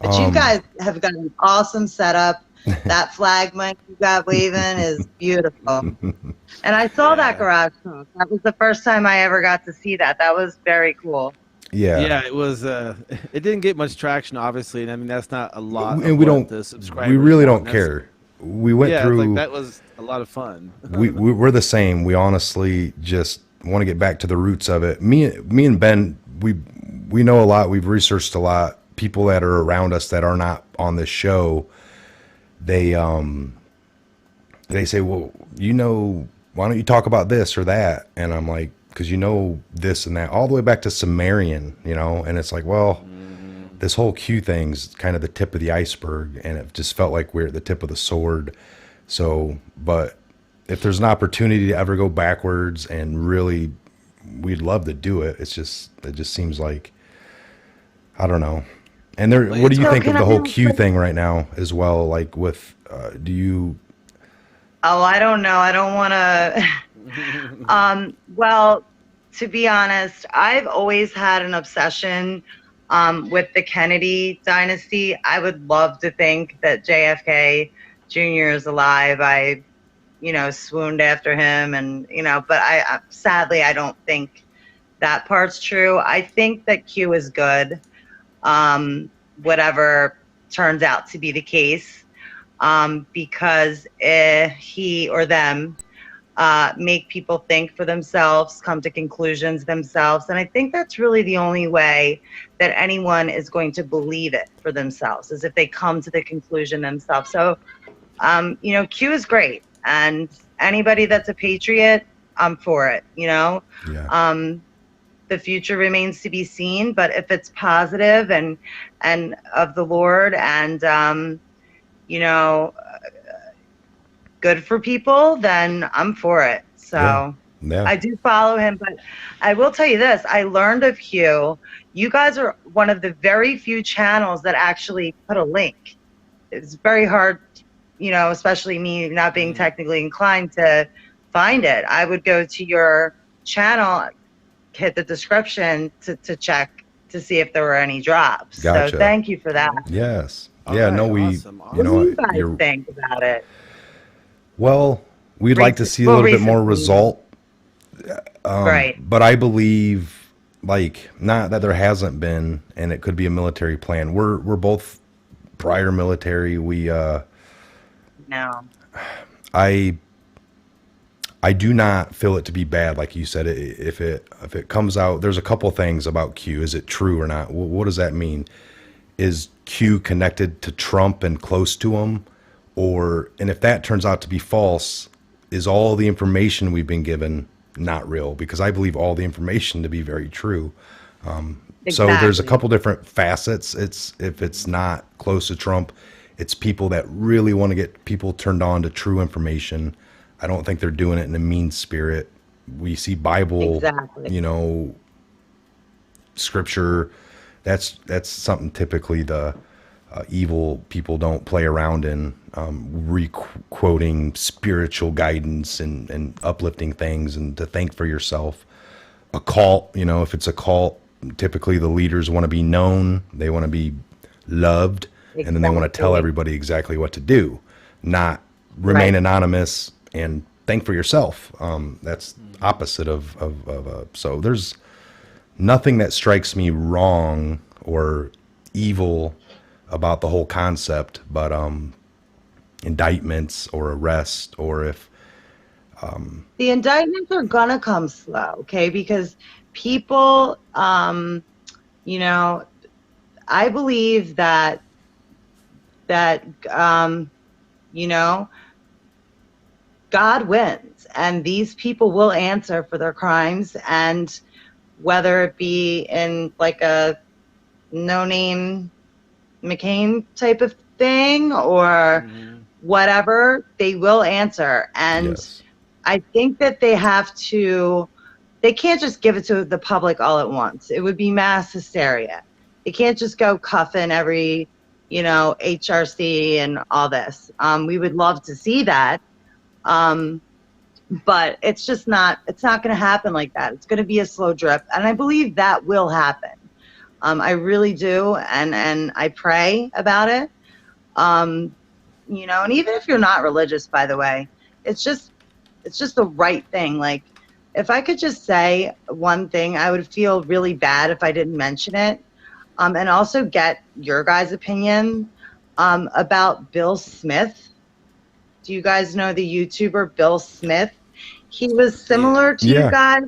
Speaker 4: but you guys have got an awesome setup. That flag mic you got waving is beautiful. And I saw that garage talk. That was the first time I ever got to see that. That was very cool.
Speaker 3: Yeah, it was. It didn't get much traction, obviously, and I mean that's not a lot.
Speaker 1: And we don't.
Speaker 3: The subscribers
Speaker 1: We really
Speaker 3: want.
Speaker 1: don't care. We went
Speaker 3: yeah,
Speaker 1: through.
Speaker 3: like, that was a lot of fun.
Speaker 1: we're the same. We honestly just want to get back to the roots of it. Me and Ben, we know a lot. We've researched a lot. People that are around us that are not on this show, they say, well, why don't you talk about this or that? And I'm like, because this and that, all the way back to Sumerian, and it's like, well, this whole Q thing's kind of the tip of the iceberg, and it just felt like we're at the tip of the sword. So, but if there's an opportunity to ever go backwards, and really, we'd love to do it. It just seems like, I don't know. And what do you think of the whole Q thing right now as well? Like with, do you?
Speaker 4: Oh, I don't know. I don't want to. Well, to be honest, I've always had an obsession with the Kennedy dynasty. I would love to think that JFK Jr. is alive. I, swooned after him, and but I sadly I don't think that part's true. I think that Q is good, whatever turns out to be the case. Because he or them make people think for themselves, come to conclusions themselves. And I think that's really the only way that anyone is going to believe it for themselves, is if they come to the conclusion themselves. So, Q is great. And anybody that's a patriot, I'm for it,
Speaker 1: Yeah.
Speaker 4: The future remains to be seen, but if it's positive and of the Lord and, good for people, then I'm for it. So
Speaker 1: Yeah.
Speaker 4: I do follow him, but I will tell you this. I learned of Hugh. You guys are one of the very few channels that actually put a link. It's very hard, especially me not being technically inclined to find it. I would go to your channel, hit the description to check to see if there were any drops.
Speaker 1: Gotcha.
Speaker 4: So thank you for that.
Speaker 1: Yes.
Speaker 3: All
Speaker 1: Yeah.
Speaker 3: right,
Speaker 1: No,
Speaker 3: awesome.
Speaker 4: What do you guys think about it?
Speaker 1: Well, we'd like to see a little bit more
Speaker 4: recently.
Speaker 1: result.
Speaker 4: Right.
Speaker 1: But I believe, not that there hasn't been, and it could be a military plan. We're both prior military. We
Speaker 4: No.
Speaker 1: I do not feel it to be bad, like you said. If it comes out, there's a couple things about Q. Is it true or not? What does that mean? Is Q connected to Trump and close to him? And if that turns out to be false, is all the information we've been given not real? Because I believe all the information to be very true. So there's a couple different facets. If it's not close to Trump, it's people that really want to get people turned on to true information. I don't think they're doing it in a mean spirit. We see Bible, scripture. That's something typically the evil people don't play around in, re-quoting spiritual guidance and uplifting things and to think for yourself. A cult, if it's a cult, typically the leaders want to be known, they want to be loved, and then they want to tell everybody exactly what to do, not remain anonymous and think for yourself. That's opposite of so there's nothing that strikes me wrong or evil about the whole concept, but indictments or arrest, or if
Speaker 4: the indictments are gonna come slow, okay? Because people, I believe that you know, God wins, and these people will answer for their crimes. And whether it be in like a no-name McCain type of thing or whatever, they will answer. And
Speaker 1: Yes.
Speaker 4: I think that they can't just give it to the public all at once. It would be mass hysteria. They can't just go cuffing every, HRC and all this. We would love to see that. But it's not going to happen like that. It's going to be a slow drip. And I believe that will happen. I really do. And I pray about it. And even if you're not religious, by the way, it's just the right thing. Like, if I could just say one thing, I would feel really bad if I didn't mention it. And also get your guys' opinion about Bill Smith. Do you guys know the YouTuber Bill Smith? He was similar to you guys.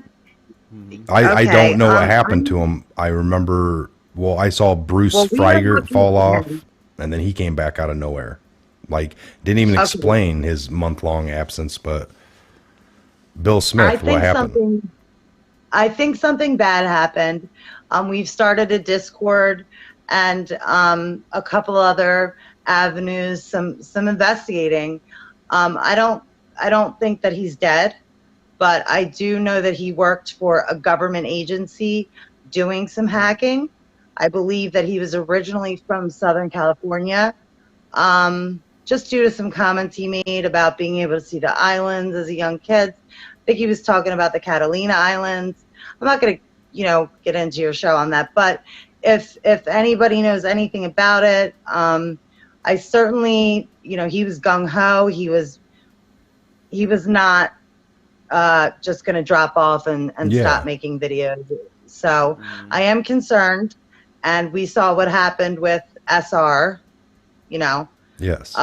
Speaker 1: I don't know what happened to him. I remember, I saw Bruce Frigert fall off, and then he came back out of nowhere. Like, didn't even explain his month-long absence, but Bill Smith, what happened?
Speaker 4: I think something bad happened. We've started a Discord and a couple other avenues, some investigating. I don't think that he's dead, but I do know that he worked for a government agency doing some hacking. I believe that he was originally from Southern California. Just due to some comments he made about being able to see the islands as a young kid. I think he was talking about the Catalina Islands. I'm not going to, get into your show on that, but if anybody knows anything about it, I certainly, he was gung-ho. He was not just going to drop off and stop making videos. So I am concerned, and we saw what happened with SR,
Speaker 1: Yes.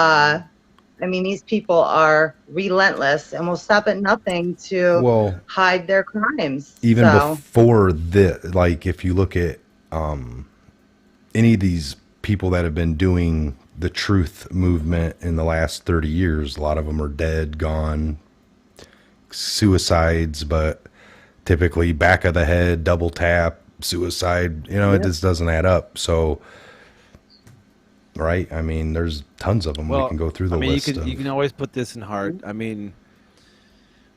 Speaker 4: These people are relentless and will stop at nothing to hide their crimes.
Speaker 1: Even before this, like, if you look at any of these people that have been doing the truth movement in the last 30 years, a lot of them are dead, gone, suicides, but typically back of the head, double tap, suicide, it just doesn't add up. So, right? There's tons of them. We can go through the list.
Speaker 3: You can always put this in heart.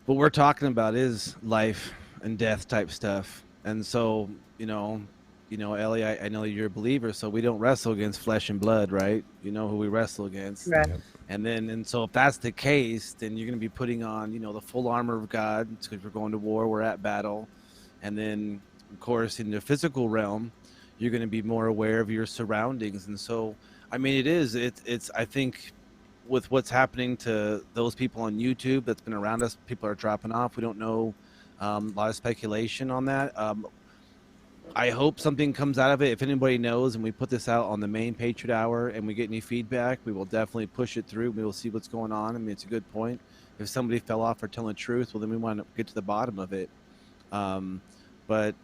Speaker 3: What we're talking about is life and death type stuff. And so, Ellie, I know you're a believer, so we don't wrestle against flesh and blood, right? You know who we wrestle against.
Speaker 4: Right.
Speaker 3: And so if that's the case, then you're going to be putting on, the full armor of God, because we're going to war, we're at battle. And then, of course, in the physical realm, you're going to be more aware of your surroundings. And so, it's I think with what's happening to those people on YouTube that's been around us, people are dropping off. We don't know, a lot of speculation on that. I hope something comes out of it. If anybody knows, and we put this out on the main Patriot Hour and we get any feedback, we will definitely push it through. We will see what's going on. It's a good point. If somebody fell off for telling the truth, well, then we want to get to the bottom of it. But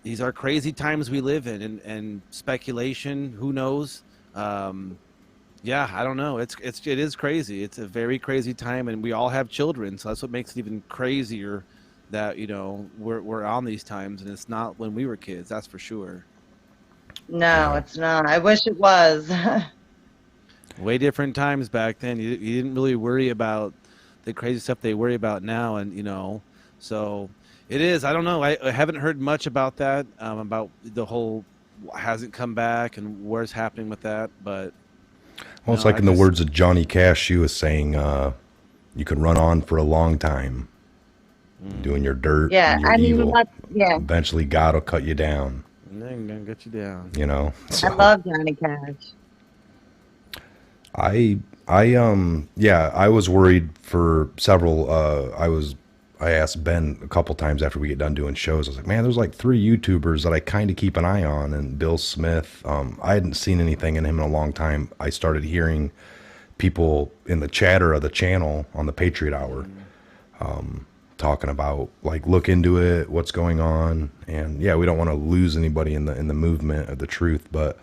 Speaker 3: these are crazy times we live in, and speculation, who knows? I don't know. It is crazy. It's a very crazy time, and we all have children, so that's what makes it even crazier that we're on these times, and it's not when we were kids, that's for sure.
Speaker 4: No, it's not. I wish it was.
Speaker 3: Way different times back then. You didn't really worry about the crazy stuff they worry about now, and so it is. I don't know. I haven't heard much about that, about the whole hasn't come back and where's happening with that, but
Speaker 1: it's like in the words of Johnny Cash, she was saying, you can run on for a long time. Doing your dirt, and your evil. Eventually, God will cut you down.
Speaker 3: And then gonna get you down.
Speaker 4: So. I love Johnny Cash.
Speaker 1: I was worried for several. I asked Ben a couple times after we get done doing shows. I was like, man, there's like 3 YouTubers that I kind of keep an eye on, and Bill Smith. I hadn't seen anything in him in a long time. I started hearing people in the chatter of the channel on the Patriot Hour. Talking about, like, look into it, what's going on, and we don't want to lose anybody in the movement of the truth, but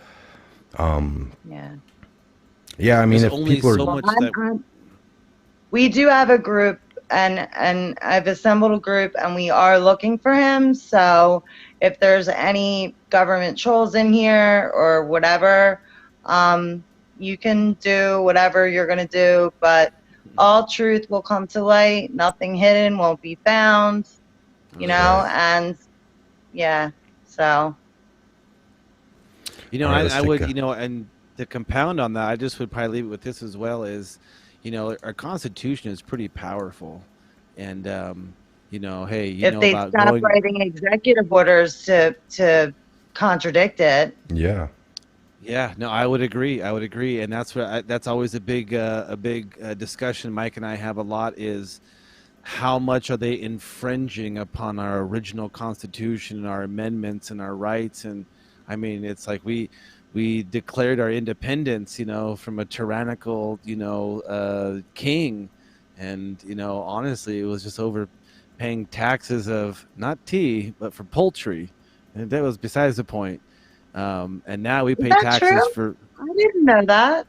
Speaker 1: Yeah, I mean,
Speaker 3: There's
Speaker 1: if
Speaker 3: only
Speaker 1: people are,
Speaker 3: so much that
Speaker 4: We do have a group, and I've assembled a group, and we are looking for him. So if there's any government trolls in here or whatever, you can do whatever you're gonna do, but all truth will come to light. Nothing hidden won't be found. You
Speaker 3: That's
Speaker 4: know,
Speaker 3: right.
Speaker 4: and yeah, so.
Speaker 3: You know,
Speaker 1: all right,
Speaker 3: I,
Speaker 1: let's
Speaker 3: I
Speaker 1: take
Speaker 3: would,
Speaker 1: a,
Speaker 3: and to compound on that, I just would probably leave it with this as well is, our Constitution is pretty powerful. And, hey,
Speaker 4: If they'd
Speaker 3: about
Speaker 4: stop
Speaker 3: going.
Speaker 4: writing executive orders to contradict it.
Speaker 1: yeah,
Speaker 3: Yeah, no, I would agree. I would agree. And that's always a big discussion Mike and I have a lot is how much are they infringing upon our original Constitution and our amendments and our rights? And I mean, it's like we declared our independence, from a tyrannical, king, and honestly, it was just over paying taxes of not tea, but for poultry, and that was besides the point. And now we
Speaker 4: Is
Speaker 3: pay
Speaker 4: that true?
Speaker 3: taxes for.
Speaker 4: I didn't know that.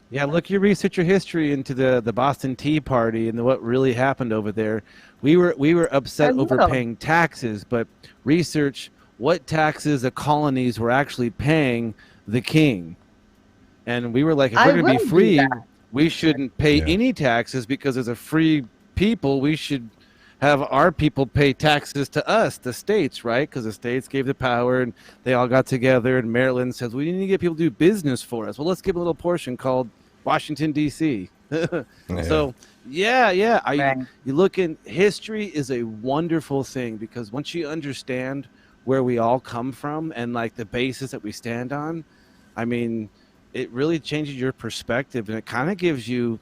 Speaker 3: Yeah, look, you research your history into the Boston Tea Party and what really happened over there. We were
Speaker 4: I
Speaker 3: upset over
Speaker 4: will.
Speaker 3: paying taxes, but research what taxes the colonies were actually paying the king. And we were like, if
Speaker 4: I
Speaker 3: we're going to
Speaker 4: will
Speaker 3: be
Speaker 4: do
Speaker 3: free,
Speaker 4: that.
Speaker 3: we shouldn't pay
Speaker 1: Yeah.
Speaker 3: any taxes because as a free people, we should have our people pay taxes to us, the states, right? Because the states gave the power and they all got together and Maryland says, we need to get people to do business for us. Well, let's give a little portion called Washington, D.C. So, yeah.
Speaker 4: Right.
Speaker 3: You look in history is a wonderful thing because once you understand where we all come from and like the basis that we stand on, I mean, it really changes your perspective and it kind of gives you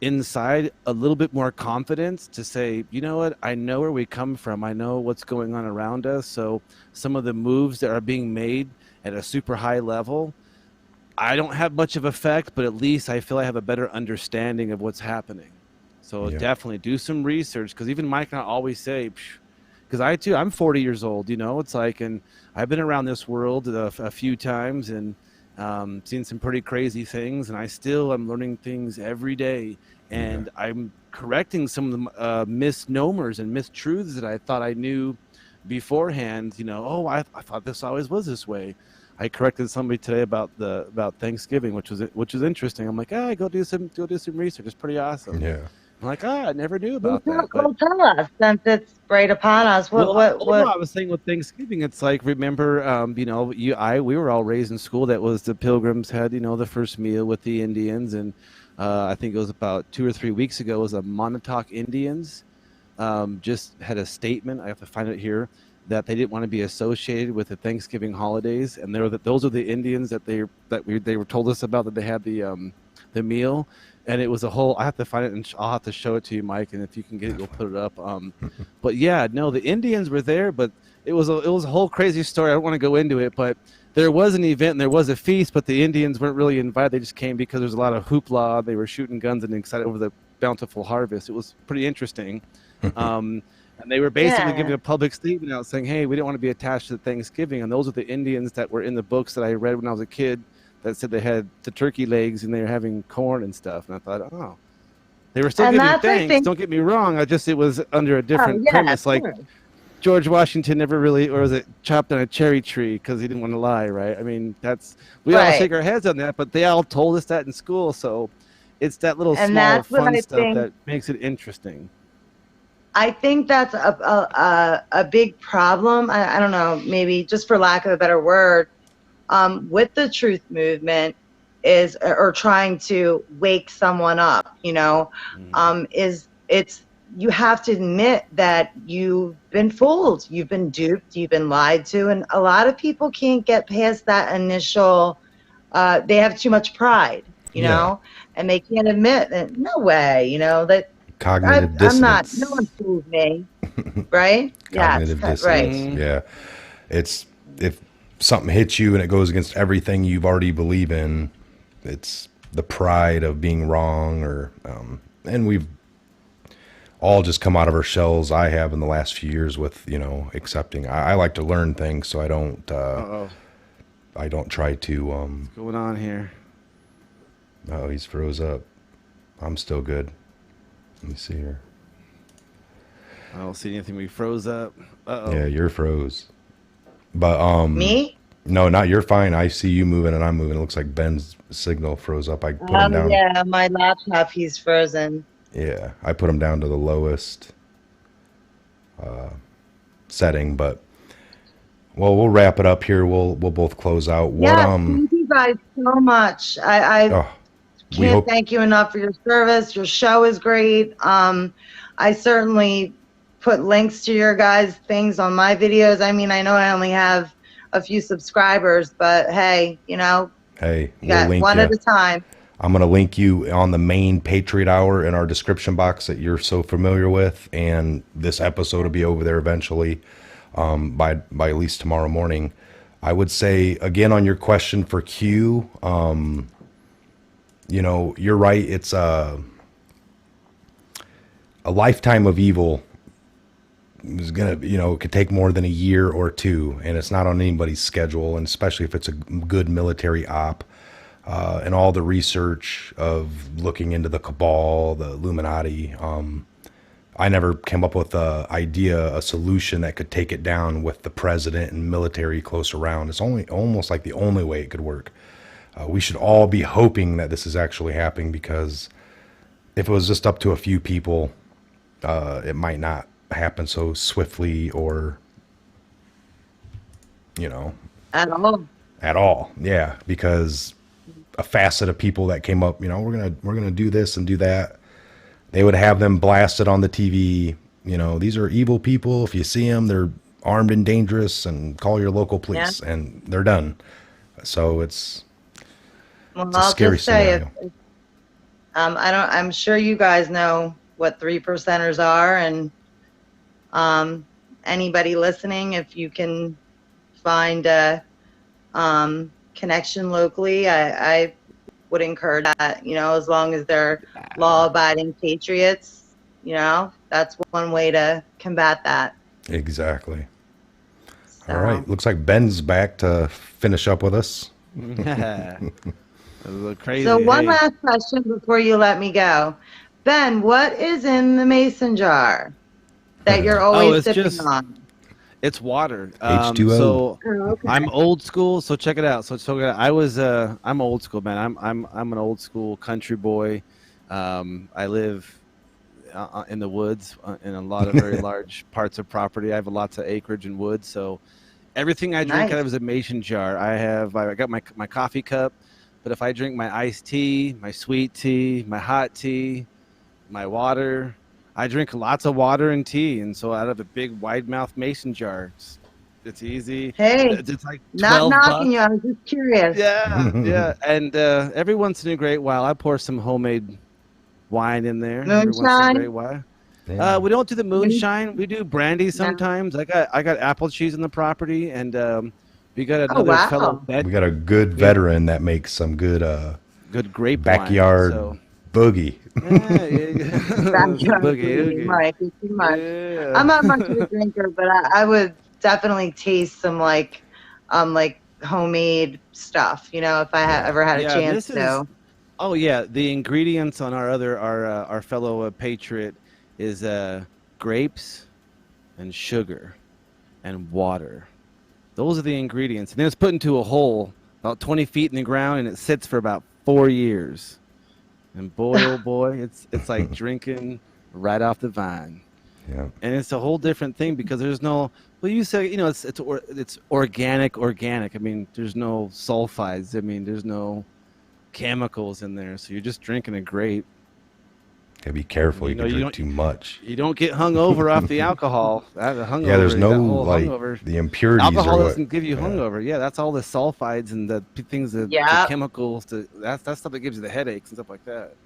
Speaker 3: inside a little bit more confidence to say, you know what, I know where we come from. I know what's going on around us. So some of the moves that are being made at a super high level, I don't have much of effect, but at least I feel I have a better understanding of what's happening. So
Speaker 1: Yeah.
Speaker 3: definitely do some research because even Mike and I always say, because I'm 40 years old, it's like, and I've been around this world a few times and seen some pretty crazy things, and I still am learning things every day, and I'm correcting some of the misnomers and mistruths that I thought I knew beforehand. I thought this always was this way. I corrected somebody today about Thanksgiving, which was interesting. I'm like, go do some research. It's pretty awesome.
Speaker 1: Yeah.
Speaker 3: I'm like, I never knew about that.
Speaker 4: Well, tell us since it's right upon us.
Speaker 3: No,
Speaker 4: What?
Speaker 3: I was saying with Thanksgiving, it's like remember, we were all raised in school. That was the Pilgrims had the first meal with the Indians, and I think it was about 2 or 3 weeks ago. It was the Montauk Indians just had a statement. I have to find it here that they didn't want to be associated with the Thanksgiving holidays, and those are the Indians that they were told us about that they had the meal. And it was a whole. I have to find it, and I'll have to show it to you, Mike. And if you can get it, you'll put it up. But yeah, no, the Indians were there, but it was a whole crazy story. I don't want to go into it, but there was an event and there was a feast, but the Indians weren't really invited. They just came because there was a lot of hoopla. They were shooting guns and excited over the bountiful harvest. It was pretty interesting. And they were basically giving a public statement out saying, "Hey, we don't want to be attached to Thanksgiving." And those are the Indians that were in the books that I read when I was a kid. That said they had the turkey legs and they were having corn and stuff. And I thought, oh, they were still
Speaker 4: And
Speaker 3: giving
Speaker 4: that's, I
Speaker 3: thanks.
Speaker 4: think-
Speaker 3: Don't get me wrong. It was under a different
Speaker 4: yeah,
Speaker 3: premise. Like
Speaker 4: sure.
Speaker 3: George Washington never really, or was it chopped on a cherry tree because he didn't want to lie, right? I mean, we all
Speaker 4: Right.
Speaker 3: shake our heads on that, but they all told us that in school. So it's that little
Speaker 4: And
Speaker 3: small
Speaker 4: that's what
Speaker 3: fun
Speaker 4: I
Speaker 3: stuff
Speaker 4: think-
Speaker 3: that makes it interesting.
Speaker 4: I think that's a big problem. I don't know, maybe just for lack of a better word, with the truth movement is, or trying to wake someone up, it's you have to admit that you've been fooled, you've been duped, you've been lied to, and a lot of people can't get past that initial. They have too much pride, and they can't admit that. No way, that.
Speaker 1: Cognitive
Speaker 4: I'm not.
Speaker 1: dissonance.
Speaker 4: No one fooled me, right?
Speaker 1: Cognitive
Speaker 4: Yes,
Speaker 1: dissonance.
Speaker 4: right.
Speaker 3: Mhm.
Speaker 1: Yeah. It's if something hits you and it goes against everything you've already believe in, it's the pride of being wrong, or and we've all just come out of our shells. I have in the last few years with accepting. I like to learn things, so I don't
Speaker 3: Uh-oh.
Speaker 1: I don't try to
Speaker 3: What's going on here?
Speaker 1: Oh, he's froze up. I'm still good. Let me see here.
Speaker 3: I don't see anything. We froze up. Uh-oh.
Speaker 1: Yeah, you're froze. But
Speaker 4: Me?
Speaker 1: no, not you're fine. I see you moving and I'm moving. It looks like Ben's signal froze up. I put him
Speaker 4: Oh
Speaker 1: down.
Speaker 4: yeah, my laptop, he's frozen.
Speaker 1: Yeah, I put him down to the lowest setting, but well, we'll wrap it up here. We'll both close out. What
Speaker 4: Yeah, thank you guys so much. I
Speaker 1: oh, we
Speaker 4: can't
Speaker 1: hope
Speaker 4: thank you enough for your service. Your show is great. I certainly put links to your guys' things on my videos. I mean, I know I only have a few subscribers, but hey, you
Speaker 1: hey, we'll
Speaker 4: got
Speaker 1: link
Speaker 4: one
Speaker 1: you.
Speaker 4: at a time.
Speaker 1: I'm going to link you on the main Patriot Hour in our description box that you're so familiar with, and this episode will be over there eventually by at least tomorrow morning. I would say, again, on your question for Q, you're right. It's a lifetime of evil is going to, it could take more than a year or two, and it's not on anybody's schedule, and especially if it's a good military op. And all the research of looking into the cabal, the Illuminati. I never came up with a solution that could take it down with the president and military close around. It's almost like the only way it could work. We should all be hoping that this is actually happening, because if it was just up to a few people, it might not happen so swiftly or, at all. Yeah, because a facet of people that came up, we're gonna do this and do that. They would have them blasted on the TV. These are evil people. If you see them, they're armed and dangerous, and call your local police, and they're done. So it's a scary scenario.
Speaker 4: I'm sure you guys know what 3%ers are, and anybody listening, if you can find a connection locally, I would encourage that, as long as they're law-abiding patriots, that's one way to combat that.
Speaker 1: Exactly.
Speaker 4: So.
Speaker 1: All right. Looks like Ben's back to finish up with us.
Speaker 3: A little crazy.
Speaker 4: So one last question before you let me go. Ben, what is in the mason jar that you're always sipping on?
Speaker 3: It's water.
Speaker 1: H2O.
Speaker 3: So
Speaker 4: okay.
Speaker 3: I'm old school. So check it out. I'm old school, man. I'm an old school country boy. I live in the woods in a lot of very large parts of property. I have lots of acreage and woods. So everything I drink out of is a mason jar. I got my coffee cup, but if I drink my iced tea, my sweet tea, my hot tea, my water, I drink lots of water and tea, and so out of a big wide mouth mason jar, it's easy.
Speaker 4: Hey,
Speaker 3: it's like
Speaker 4: not knocking
Speaker 3: $12.
Speaker 4: you. I was just curious.
Speaker 3: Yeah. And every once in a great while, I pour some homemade wine in there.
Speaker 4: Moonshine?
Speaker 3: Every once in a great while.
Speaker 1: Yeah.
Speaker 3: We don't do the moonshine. We do brandy sometimes. I got apple cheese in the property, and we got another fellow.
Speaker 1: We got a good veteran that makes some good
Speaker 3: grape
Speaker 1: backyard
Speaker 3: wine,
Speaker 1: boogie.
Speaker 3: Boogie.
Speaker 4: Might be too much. Yeah. I'm not much of a drinker, but I would definitely taste some like homemade stuff. If I ever had a chance to.
Speaker 3: Oh yeah, the ingredients on our fellow Patriot is grapes and sugar and water. Those are the ingredients. And then it's put into a hole about 20 feet in the ground, and it sits for about 4 years. And boy, oh boy, it's like drinking right off the vine.
Speaker 1: Yeah.
Speaker 3: And it's a whole different thing, because there's no. Well, you say it's organic. I mean, there's no sulfides. I mean, there's no chemicals in there. So you're just drinking a grape.
Speaker 1: Gotta be careful. You can drink too much.
Speaker 3: You don't get hungover off the alcohol.
Speaker 1: Yeah, there's no
Speaker 3: hungover.
Speaker 1: The impurities.
Speaker 3: Alcohol doesn't give you hungover. Yeah, that's all the sulfides and the things, the chemicals. That's stuff that gives you the headaches and stuff like that.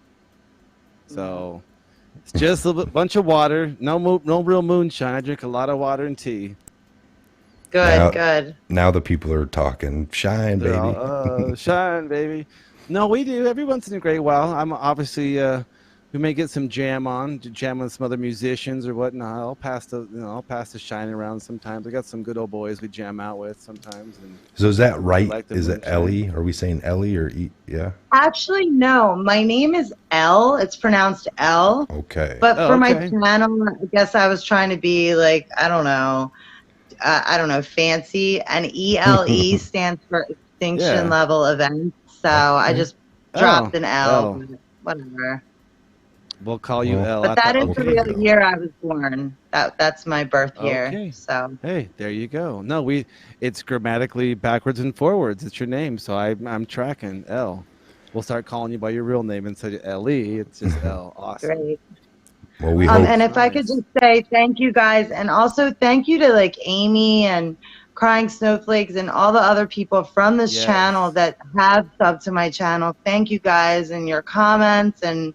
Speaker 3: So it's just a bunch of water. No real moonshine. I drink a lot of water and tea.
Speaker 4: Good.
Speaker 1: Now the people are talking. Shine, baby.
Speaker 3: Shine, baby. No, we do every once in a great while. I'm obviously. we may get some jam on, to jam with some other musicians or whatnot. I'll pass the shine around sometimes. I got some good old boys we jam out with sometimes. And
Speaker 1: So is that right?
Speaker 3: like the
Speaker 1: Is it
Speaker 3: moonshine.
Speaker 1: Ellie? Are we saying Ellie or E? Yeah.
Speaker 4: Actually, no. My name is Elle. It's pronounced Elle.
Speaker 1: Okay.
Speaker 4: But
Speaker 3: Oh,
Speaker 4: for my
Speaker 3: okay.
Speaker 4: channel, I guess I was trying to be like, I don't know, fancy. And ELE stands for Extinction
Speaker 3: Yeah.
Speaker 4: Level Events. So I
Speaker 1: Okay.
Speaker 4: just dropped
Speaker 3: Oh,
Speaker 4: an L.
Speaker 3: L.
Speaker 4: But whatever.
Speaker 3: We'll call you
Speaker 1: Well,
Speaker 3: L.
Speaker 4: But that is
Speaker 1: okay,
Speaker 4: the real
Speaker 1: go.
Speaker 4: year I was born. That's my birth year.
Speaker 3: Okay.
Speaker 4: So
Speaker 3: Hey, there you go. No, it's grammatically backwards and forwards. It's your name, so I'm tracking L. We'll start calling you by your real name instead of L-E. It's just L. Awesome.
Speaker 4: great.
Speaker 1: Well, we hope.
Speaker 4: And if I could just say thank you guys, and also thank you to like Amy and Crying Snowflakes and all the other people from this
Speaker 3: Yes.
Speaker 4: channel that have subbed to my channel. Thank you guys and your comments and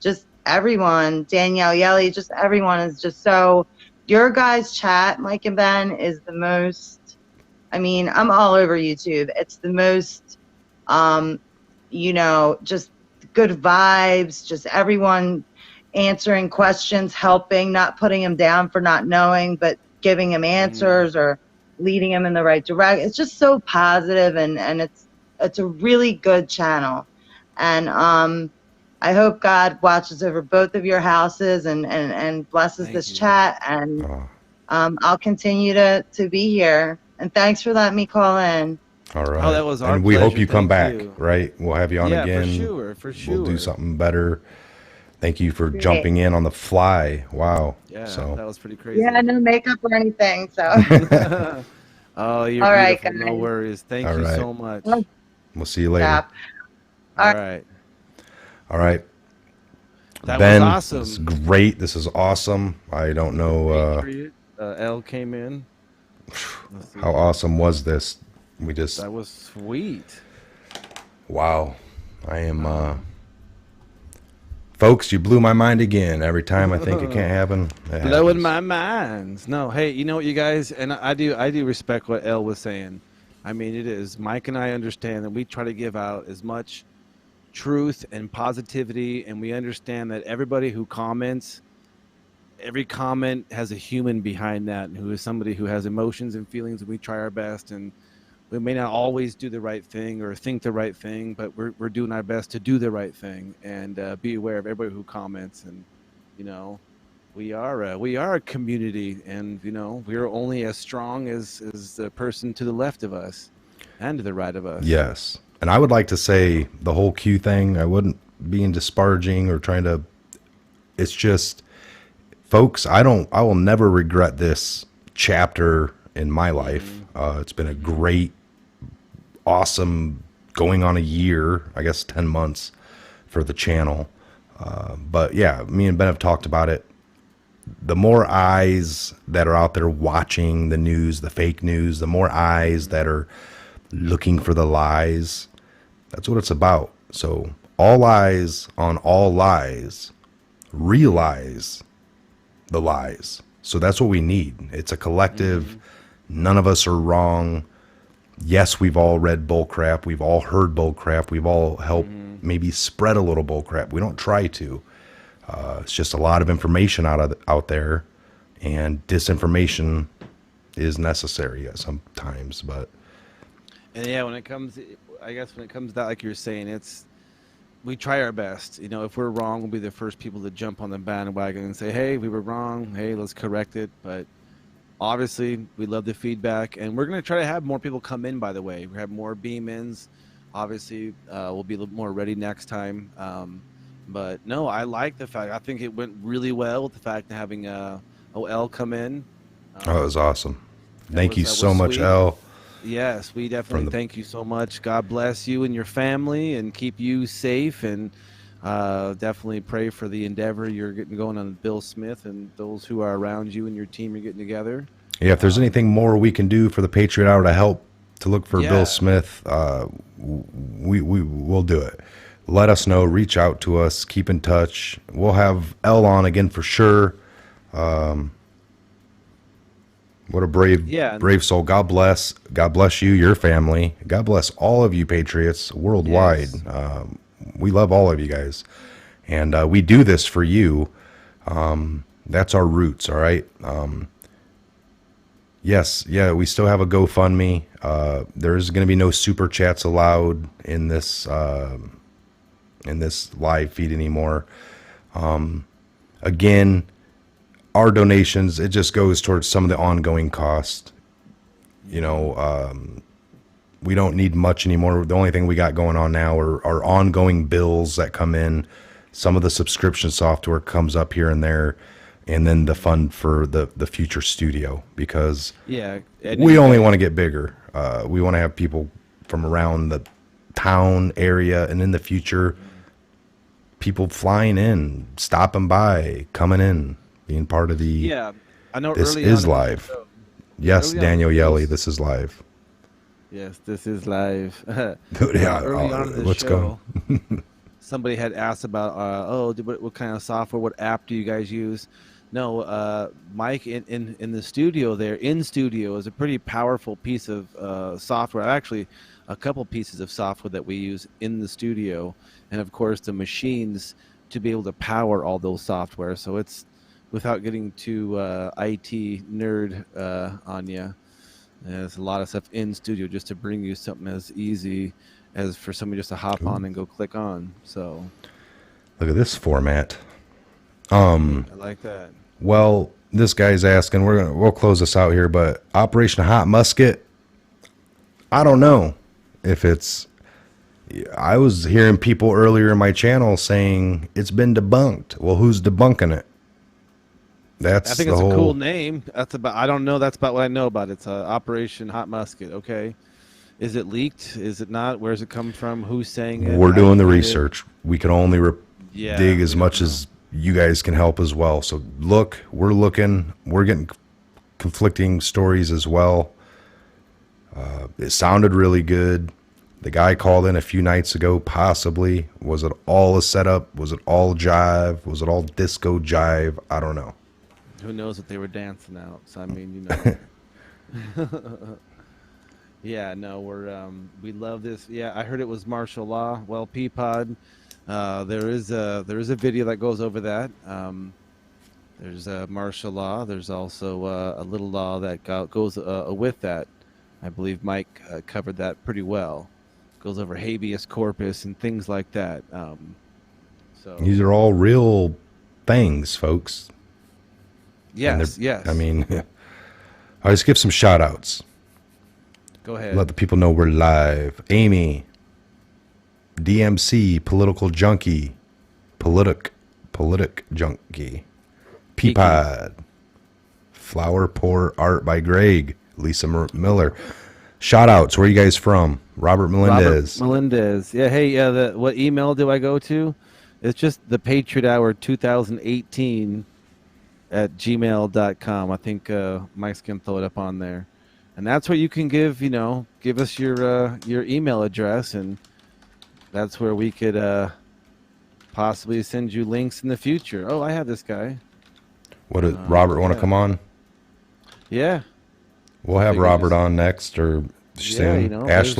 Speaker 4: just everyone, Danielle Yelly, just everyone is just so, your guys' chat, Mike and Ben, is the most, I mean, I'm all over YouTube. It's the most, just good vibes, just everyone answering questions, helping, not putting them down for not knowing, but giving them answers or leading them in the right direction. It's just so positive, and it's a really good channel. And I hope God watches over both of your houses and blesses
Speaker 3: Thank
Speaker 4: this
Speaker 3: you.
Speaker 4: chat. And I'll continue to be here. And thanks for letting me call in.
Speaker 1: All right.
Speaker 3: Oh, that was our
Speaker 1: And we hope
Speaker 3: pleasure.
Speaker 1: you come
Speaker 3: Thank
Speaker 1: back,
Speaker 3: you.
Speaker 1: right? We'll have you on
Speaker 3: Yeah,
Speaker 1: again.
Speaker 3: for sure.
Speaker 1: We'll do something better. Thank you for
Speaker 4: Great.
Speaker 1: jumping in on the fly. Wow.
Speaker 3: Yeah,
Speaker 1: So
Speaker 3: that was pretty crazy.
Speaker 4: Yeah, no makeup or anything. So
Speaker 3: Oh, you're
Speaker 4: All right,
Speaker 3: beautiful. No
Speaker 4: guys.
Speaker 3: worries. Thank
Speaker 1: All
Speaker 3: you
Speaker 1: right.
Speaker 3: so much.
Speaker 1: we'll see you later.
Speaker 4: stop.
Speaker 3: All right.
Speaker 1: All right.
Speaker 3: That
Speaker 1: Ben,
Speaker 3: was awesome.
Speaker 1: this is great. This is awesome. I don't know
Speaker 3: Patriot, L came in. Let's see.
Speaker 1: how awesome was this. We just
Speaker 3: That was sweet.
Speaker 1: wow. I am folks, you blew my mind again. Every time I think it can't happen. It
Speaker 3: Blowing
Speaker 1: happens.
Speaker 3: my minds. No, hey, you know what, you guys, and I do respect what Elle was saying. I mean, it is. Mike and I understand that we try to give out as much truth and positivity, and we understand that everybody who comments, every comment has a human behind that, and who is somebody who has emotions and feelings, and we try our best, and we may not always do the right thing or think the right thing, but we're doing our best to do the right thing, and be aware of everybody who comments. And we are a community, and we're only as strong as the person to the left of us and to the right of us.
Speaker 1: Yes. And I would like to say the whole Q thing, I wouldn't be disparaging or trying to, it's just, folks, I will never regret this chapter in my life. It's been a great, awesome, going on a year, I guess 10 months for the channel. But yeah, me and Ben have talked about it. The more eyes that are out there watching the news, the fake news, the more eyes that are looking for the lies, that's what it's about. So all eyes on all lies, realize the lies. So that's what we need. It's a collective. None of us are wrong. Yes, we've all read bullcrap. We've all heard bullcrap. We've all helped maybe spread a little bullcrap. We don't try to. It's just a lot of information out there, and disinformation is necessary at sometimes. But
Speaker 3: And yeah, when it comes to that, like you're saying, we try our best. If we're wrong, we'll be the first people to jump on the bandwagon and say, hey, we were wrong. Hey, let's correct it. But obviously, we love the feedback, and we're going to try to have more people come in, by the way. We have more beam-ins. Obviously, we'll be a little more ready next time. But no, I like the fact. I think it went really well with the fact of having OL come in.
Speaker 1: it was awesome. Thank you
Speaker 3: that
Speaker 1: so
Speaker 3: was
Speaker 1: much,
Speaker 3: sweet.
Speaker 1: Elle.
Speaker 3: Yes, we definitely thank you so much. God bless you and your family, and keep you safe, and definitely pray for the endeavor you're getting going on with Bill Smith and those who are around you and your team you're getting together.
Speaker 1: Yeah, if there's anything more we can do for the Patriot Hour to help to look for Bill Smith, we'll do it. Let us know. Reach out to us. Keep in touch. We'll have Elle on again for sure. What a brave soul. God bless you, your family. God bless all of you Patriots worldwide.
Speaker 3: Yes.
Speaker 1: We love all of you guys. And we do this for you. That's our roots, all right? Yes, yeah, we still have a GoFundMe. There is going to be no super chats allowed in this live feed anymore. Again, our donations, it just goes towards some of the ongoing cost. You know, we don't need much anymore. The only thing we got going on now are ongoing bills that come in. Some of the subscription software comes up here and there, and then the fund for the future studio, because we only want to get bigger. We want to have people from around the town area, and in the future, people flying in, stopping by, coming in, being part of the.
Speaker 3: I know.
Speaker 1: This
Speaker 3: early
Speaker 1: is
Speaker 3: on
Speaker 1: live. Yes,
Speaker 3: early on
Speaker 1: Daniel
Speaker 3: in
Speaker 1: Yelly,
Speaker 3: this-
Speaker 1: this is live.
Speaker 3: Yes, this is live.
Speaker 1: Yeah,
Speaker 3: Early on in the
Speaker 1: let's
Speaker 3: show,
Speaker 1: go.
Speaker 3: somebody had asked about, what kind of software, what app do you guys use? No, Mike in the studio there, in studio, is a pretty powerful piece of software. Actually, a couple pieces of software that we use in the studio, and of course the machines to be able to power all those software. So it's, without getting too IT nerd on you, there's a lot of stuff in studio just to bring you something as easy as for somebody just to hop on and go click on. So
Speaker 1: Look at this format.
Speaker 3: I like that.
Speaker 1: Well, this guy's asking. We'll close this out here, but Operation Hot Musket. I don't know if it's. I was hearing people earlier in my channel saying it's been debunked. Well, who's debunking it? That's
Speaker 3: I think
Speaker 1: the
Speaker 3: it's
Speaker 1: whole.
Speaker 3: a cool name. That's about. I don't know. That's about what I know about it. It's Operation Hot Musket. Okay, is it leaked? Is it not? Where's it come from? Who's saying it?
Speaker 1: We're
Speaker 3: How
Speaker 1: doing
Speaker 3: do
Speaker 1: the
Speaker 3: you get it?
Speaker 1: research. We can only dig as
Speaker 3: we
Speaker 1: much
Speaker 3: don't
Speaker 1: as you guys can help as well. So look, we're looking. We're getting conflicting stories as well. It sounded really good. The guy called in a few nights ago, possibly. Was it all a setup? Was it all jive? Was it all disco jive? I don't know.
Speaker 3: Who knows what they were dancing out? So I mean, you know. Yeah, no, we love this. Yeah, I heard it was martial law. Well, Peapod, there is a video that goes over that. There's a martial law. There's also a little law that goes with that. I believe Mike covered that pretty well. Goes over habeas corpus and things like that. So
Speaker 1: These are all real things, folks.
Speaker 3: yes, yes.
Speaker 1: I mean, I'll just give some shout outs.
Speaker 3: Go ahead.
Speaker 1: Let the people know we're live. Amy, DMC, Political Junkie, Politic Junkie, Peapod, Flower Pour Art by Greg, Lisa Miller. Shout outs. Where are you guys from? Robert Melendez.
Speaker 3: Robert Melendez. Yeah. Hey. What email do I go to? It's just the Patriot Hour 2018 at gmail.com. I think Mike's gonna throw it up on there, and that's where you can give us your email address, and that's where we could possibly send you links in the future. Oh, I have this guy.
Speaker 1: What did Robert want to come on?
Speaker 3: Yeah.
Speaker 1: We'll have
Speaker 3: Figure
Speaker 1: Robert
Speaker 3: just-
Speaker 1: on next or soon.
Speaker 3: you know, there's,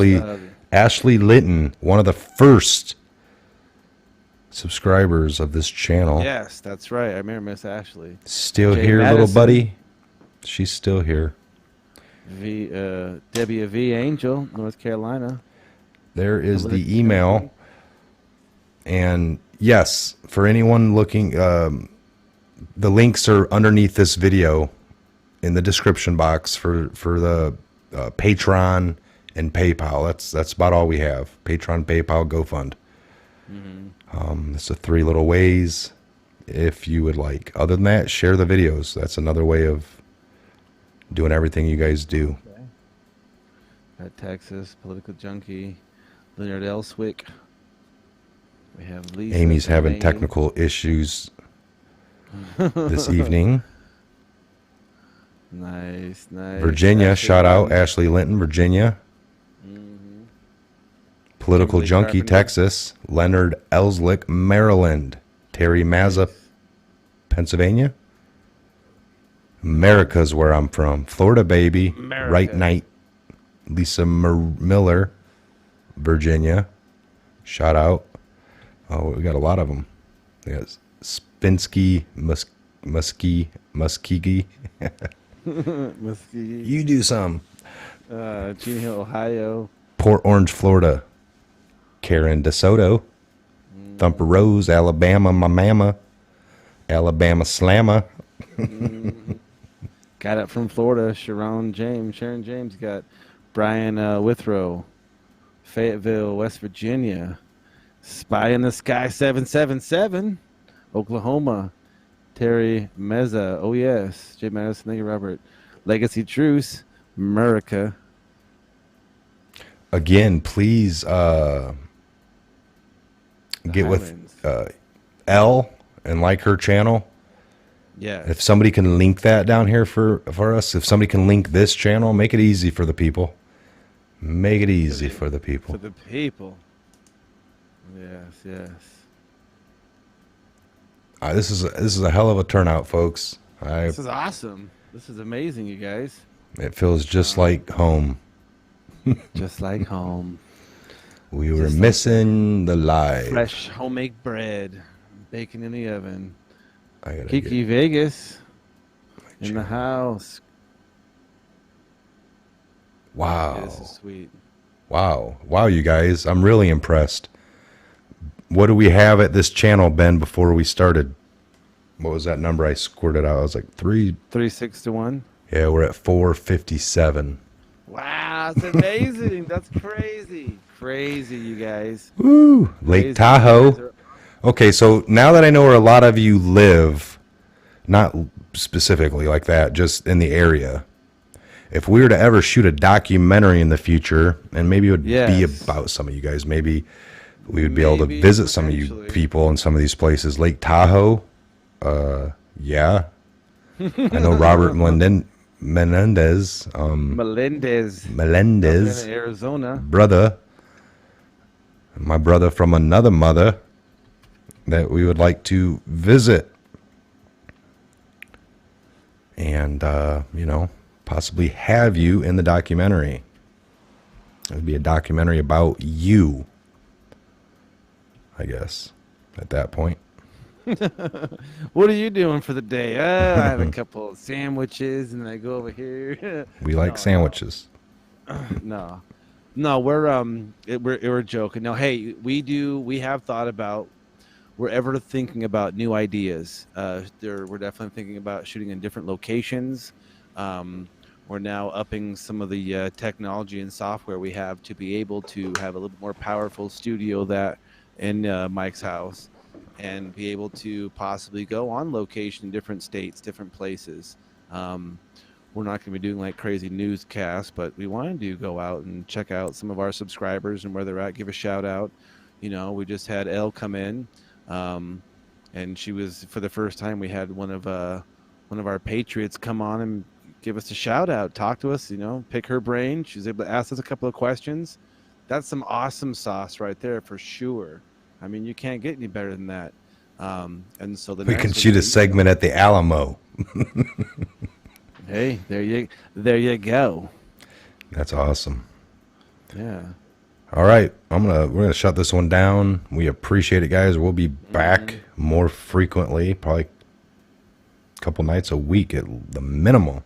Speaker 1: Ashley Litton, one of the first subscribers of this channel.
Speaker 3: Yes, that's right. I remember Miss Ashley.
Speaker 1: Still
Speaker 3: Jay
Speaker 1: here, little
Speaker 3: Madison.
Speaker 1: buddy. She's still here.
Speaker 3: Debbie V. Angel, North Carolina.
Speaker 1: There is
Speaker 3: Political
Speaker 1: the email.
Speaker 3: Junkie.
Speaker 1: And yes, for anyone looking, the links are underneath this video in the description box for the Patreon and PayPal. That's about all we have. Patreon, PayPal, GoFund. It's the three little ways if you would like. Other than that, share the videos. That's another way of doing everything you guys do.
Speaker 3: Got Texas, Political Junkie, Leonard Elswick. We have Lisa.
Speaker 1: Amy's having
Speaker 3: May.
Speaker 1: technical issues this evening.
Speaker 3: Nice.
Speaker 1: Virginia,
Speaker 3: Ashley
Speaker 1: shout out
Speaker 3: Linton.
Speaker 1: Ashley Linton, Virginia. Political
Speaker 3: Kimberly
Speaker 1: Junkie,
Speaker 3: Carpenter.
Speaker 1: Texas. Leonard Elslick, Maryland. Terry Mazza, Pennsylvania. America's where I'm from. Florida, baby.
Speaker 3: America.
Speaker 1: Right Night. Lisa Miller, Virginia. Shout out. Oh, we got a lot of them. Yes. Spinsky, Muskegee.
Speaker 3: Muskegee.
Speaker 1: You do some.
Speaker 3: Gene Hill, Ohio.
Speaker 1: Port Orange, Florida. Karen DeSoto. Thumper Rose, Alabama, my mama. Alabama Slammer.
Speaker 3: Got it from Florida. Sharon James got Brian Withrow. Fayetteville, West Virginia. Spy in the Sky 777. Oklahoma. Terry Meza. Oh, yes. Jay Madison. Thank you, Robert. Legacy Truce. America.
Speaker 1: Again, please get with Elle and like her channel.
Speaker 3: Yeah.
Speaker 1: If somebody can link that down here for us, if somebody can link this channel, make it easy for the people. Make it easy for the people.
Speaker 3: For the people. Yes, yes.
Speaker 1: This is a hell of a turnout, folks.
Speaker 3: This is awesome. This is amazing, you guys.
Speaker 1: It feels just like home.
Speaker 3: Just like home.
Speaker 1: We were missing the live.
Speaker 3: Fresh homemade bread. Bacon in the oven.
Speaker 1: I gotta
Speaker 3: Kiki Vegas in the house.
Speaker 1: Wow.
Speaker 3: This is sweet.
Speaker 1: Wow, you guys. I'm really impressed. What do we have at this channel, Ben, before we started? What was that number I squirted out? I was like
Speaker 3: 3-6-1.
Speaker 1: Yeah, we're at 457.
Speaker 3: Wow, that's amazing. That's crazy. Crazy, you guys.
Speaker 1: Woo! Lake Tahoe. Okay, so now that I know where a lot of you live, not specifically like that, just in the area, if we were to ever shoot a documentary in the future, and maybe it would be about some of you guys, maybe we would be able to visit some of you people in some of these places. Lake Tahoe, yeah. I know Robert Melendez,
Speaker 3: Arizona,
Speaker 1: my brother from another mother, that we would like to visit and possibly have you in the documentary. It would be a documentary about you, I guess, at that point.
Speaker 3: What are you doing for the day? I have a couple of sandwiches, and I go over here.
Speaker 1: We like sandwiches.
Speaker 3: No, we're joking. No, hey, we have thought about. We're ever thinking about new ideas. We're definitely thinking about shooting in different locations. We're now upping some of the technology and software we have to be able to have a little bit more powerful studio that in Mike's house, and be able to possibly go on location in different states, different places. We're not going to be doing like crazy newscasts, but we wanted to go out and check out some of our subscribers and where they're at, give a shout out. We just had Elle come in. And she was, for the first time, we had one of our Patriots come on and give us a shout out, talk to us, pick her brain. She was able to ask us a couple of questions. That's some awesome sauce right there for sure. I mean, you can't get any better than that. And so we
Speaker 1: can shoot a segment at the Alamo.
Speaker 3: Hey, there you go.
Speaker 1: That's awesome.
Speaker 3: Yeah.
Speaker 1: All right, we're gonna shut this one down. We appreciate it, guys. We'll be back more frequently, probably a couple nights a week at the minimum.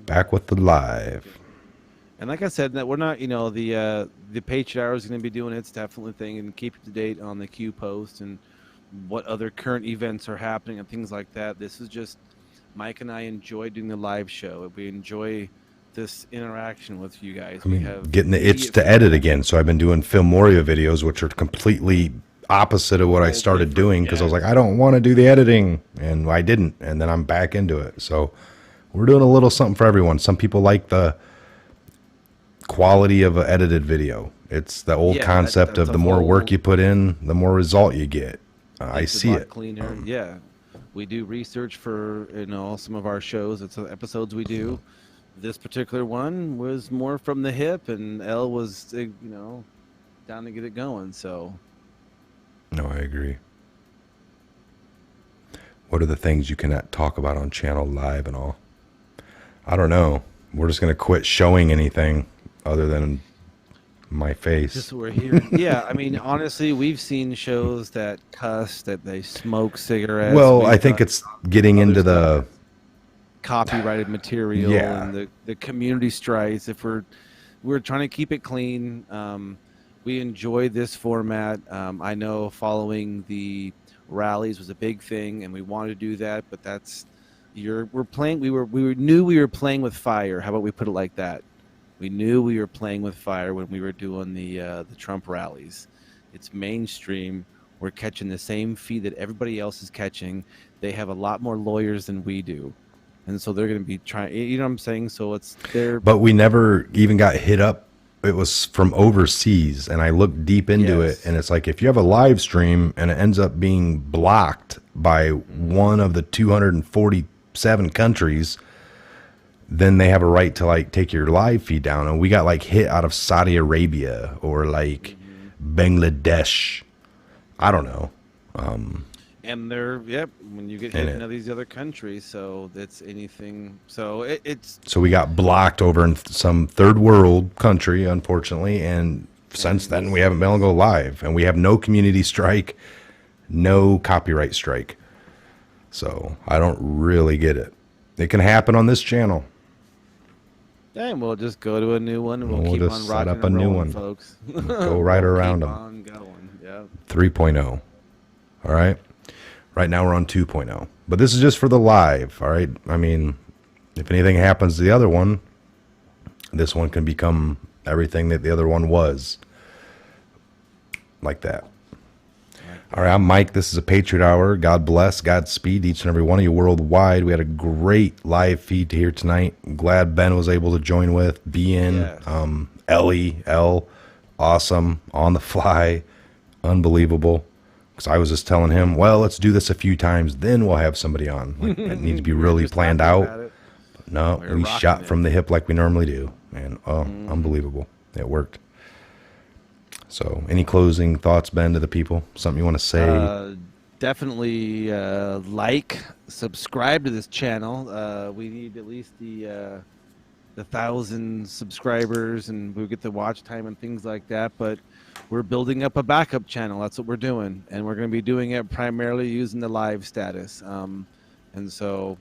Speaker 1: Back with the live.
Speaker 3: And like I said, that we're not, the Patriot Hour is going to be doing its definitely thing and keep up to date on the Q post and what other current events are happening and things like that. This is just Mike and I enjoy doing the live show. We enjoy this interaction with you guys.
Speaker 1: I mean, getting the itch to edit again. So I've been doing Filmoria videos, which are completely opposite of what I started doing because I was like, I don't want to do the editing, and I didn't, and then I'm back into it. So we're doing a little something for everyone. Some people like the quality of an edited video. It's the old concept of the more work you put in, the more result you get. I see it.
Speaker 3: Cleaner. Yeah, we do research for some of our shows. It's the episodes we do. This particular one was more from the hip, and Elle was, down to get it going. So,
Speaker 1: no, I agree. What are the things you cannot talk about on channel live and all? I don't know. We're just gonna quit showing anything other than My face.
Speaker 3: Just so we're here. Yeah, I mean, honestly, we've seen shows that cuss, that they smoke cigarettes.
Speaker 1: Well,
Speaker 3: We've
Speaker 1: I think
Speaker 3: done
Speaker 1: it's getting
Speaker 3: other
Speaker 1: into
Speaker 3: stuff,
Speaker 1: the
Speaker 3: copyrighted material
Speaker 1: Yeah.
Speaker 3: and the community strife. If we're trying to keep it clean, we enjoy this format. I know following the rallies was a big thing, and we wanted to do that, but we're playing. We knew we were playing with fire. How about we put it like that? We knew we were playing with fire when we were doing the Trump rallies. It's mainstream. We're catching the same feed that everybody else is catching. They have a lot more lawyers than we do, and so they're going to be trying. You know what I'm saying? So it's there.
Speaker 1: But we never even got hit up. It was from overseas, and I looked deep into
Speaker 3: Yes.
Speaker 1: it, and it's like if you have a live stream and it ends up being blocked by one of the 247 countries, then they have a right to like take your live feed down. And we got like hit out of Saudi Arabia or like Bangladesh. I don't know.
Speaker 3: And they're when you get hit in these other countries, so it's anything. So it's
Speaker 1: So we got blocked over in some third world country, unfortunately, and since then we haven't been able to go live, and we have no community strike, no copyright strike. So I don't really get it. It can happen on this channel.
Speaker 3: and we'll just go to a new one, and we'll
Speaker 1: We'll
Speaker 3: keep
Speaker 1: just
Speaker 3: on
Speaker 1: set
Speaker 3: rocking
Speaker 1: up a
Speaker 3: and
Speaker 1: new
Speaker 3: rolling,
Speaker 1: one.
Speaker 3: folks.
Speaker 1: Go right around
Speaker 3: keep
Speaker 1: them.
Speaker 3: on going. Yeah.
Speaker 1: 3.0. All right. Right now we're on 2.0. But this is just for the live. All right. I mean, if anything happens to the other one, this one can become everything that the other one was. Like that. All right. I'm Mike. This is a Patriot Hour. God bless. Godspeed each and every one of you worldwide. We had a great live feed here tonight. I'm glad Ben was able to join be in.
Speaker 3: Yes.
Speaker 1: Ellie, L, awesome, on the fly, unbelievable. Because I was just telling him, well, let's do this a few times, then we'll have somebody on. Like, it needs to be really
Speaker 3: Just
Speaker 1: planned
Speaker 3: talking
Speaker 1: out.
Speaker 3: about it.
Speaker 1: No,
Speaker 3: We're
Speaker 1: we
Speaker 3: rocking
Speaker 1: shot
Speaker 3: it.
Speaker 1: from the hip like we normally do. And unbelievable. It worked. So, any closing thoughts, Ben, to the people? Something you want to say?
Speaker 3: Definitely subscribe to this channel. We need at least the 1,000 subscribers, and we'll get the watch time and things like that. But we're building up a backup channel. That's what we're doing, and we're going to be doing it primarily using the live status. And so,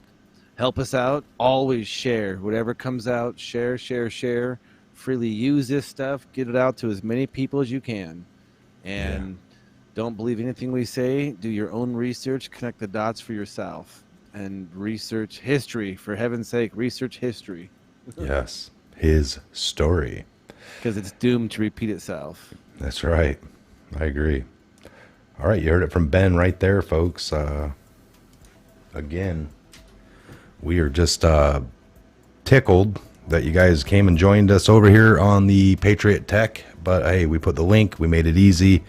Speaker 3: help us out. Always share whatever comes out. Share. Freely use this stuff. Get it out to as many people as you can, and don't believe anything we say. Do your own research. Connect the dots for yourself, and research history. For heaven's sake, research history.
Speaker 1: Yes. His story.
Speaker 3: Because it's doomed to repeat itself.
Speaker 1: That's right. I agree. All right. You heard it from Ben right there, folks. Again, we are just tickled that you guys came and joined us over here on the Patriot Tech. But hey, we put the link, we made it easy,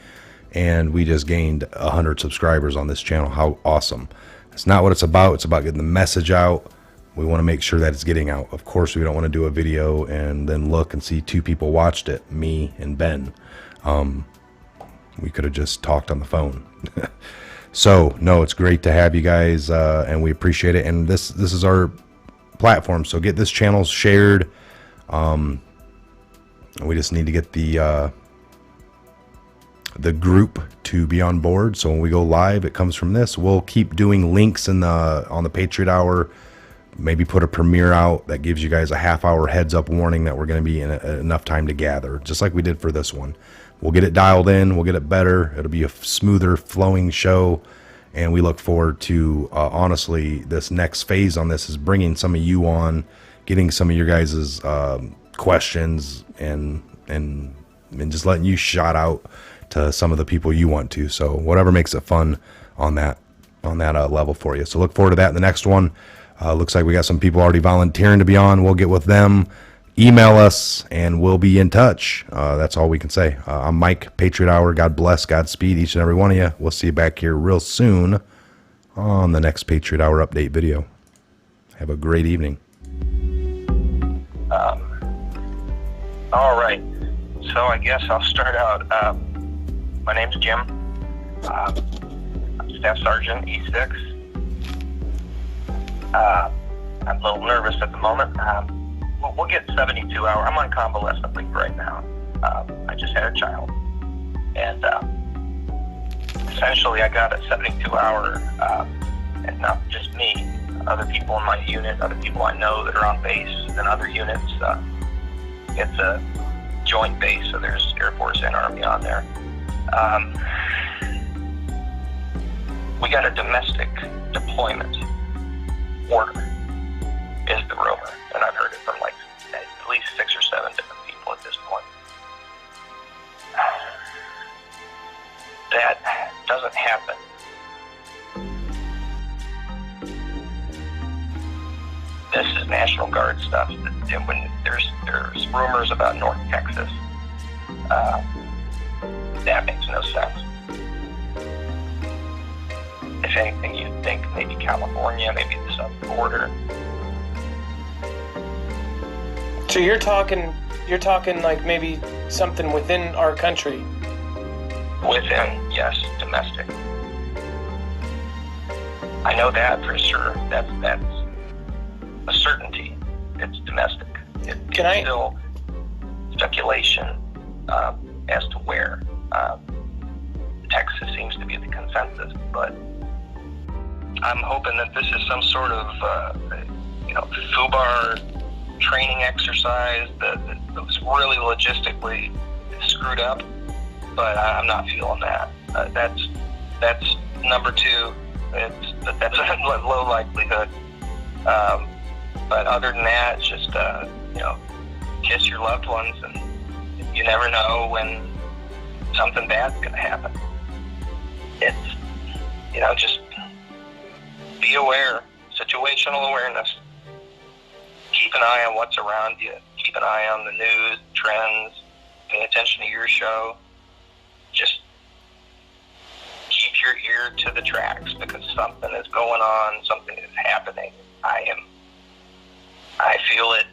Speaker 1: and we just gained 100 subscribers on this channel. How awesome. It's not what it's about. It's about getting the message out. We want to make sure that it's getting out. Of course, we don't want to do a video and then look and see 2 people watched it, me and Ben. We could have just talked on the phone. So, no, it's great to have you guys, and we appreciate it. And this is our platform, so get this channel shared. We just need to get the group to be on board, so when we go live, it comes from this. We'll keep doing links on the Patriot Hour. Maybe put a premiere out that gives you guys a half-hour heads-up warning that we're going to be in enough time to gather, just like we did for this one. We'll get it dialed in. We'll get it better. It'll be a smoother flowing show. And we look forward to, honestly, this next phase on this is bringing some of you on, getting some of your guys' questions, and just letting you shout out to some of the people you want to. So whatever makes it fun on that level for you. So look forward to that in the next one. Looks like we got some people already volunteering to be on. We'll get with them. Email us, and we'll be in touch. That's all we can say. I'm Mike, Patriot Hour. God bless, Godspeed, each and every one of you. We'll see you back here real soon on the next Patriot Hour update video. Have a great evening.
Speaker 2: All right. So I guess I'll start out. My name's Jim. I'm Staff Sergeant E6. I'm a little nervous at the moment. We'll get 72 hours. I'm on convalescent leave right now. I just had a child, and essentially I got a 72-hour, and not just me, other people in my unit, other people I know that are on base, and other units. It's a joint base, so there's Air Force and Army on there. We got a domestic deployment order, is the rumor, and I've heard it from like at least 6 or 7 different people at this point. That doesn't happen. This is National Guard stuff. And when there's rumors about North Texas, that makes no sense. If anything, you'd think maybe California, maybe the southern border.
Speaker 5: So you're talking like maybe something within our country.
Speaker 2: Within, yes, domestic. I know that for sure. That's a certainty. It's domestic. It's still speculation as to where. Texas seems to be the consensus, but I'm hoping that this is some sort of FUBAR training exercise that was really logistically screwed up, but I'm not feeling that. That's number 2. That's a low likelihood. But other than that, it's just kiss your loved ones, and you never know when something bad's going to happen. It's just be aware, situational awareness. Keep an eye on what's around you. Keep an eye on the news, trends. Pay attention to your show. Just keep your ear to the tracks, because something is going on. Something is happening. I feel it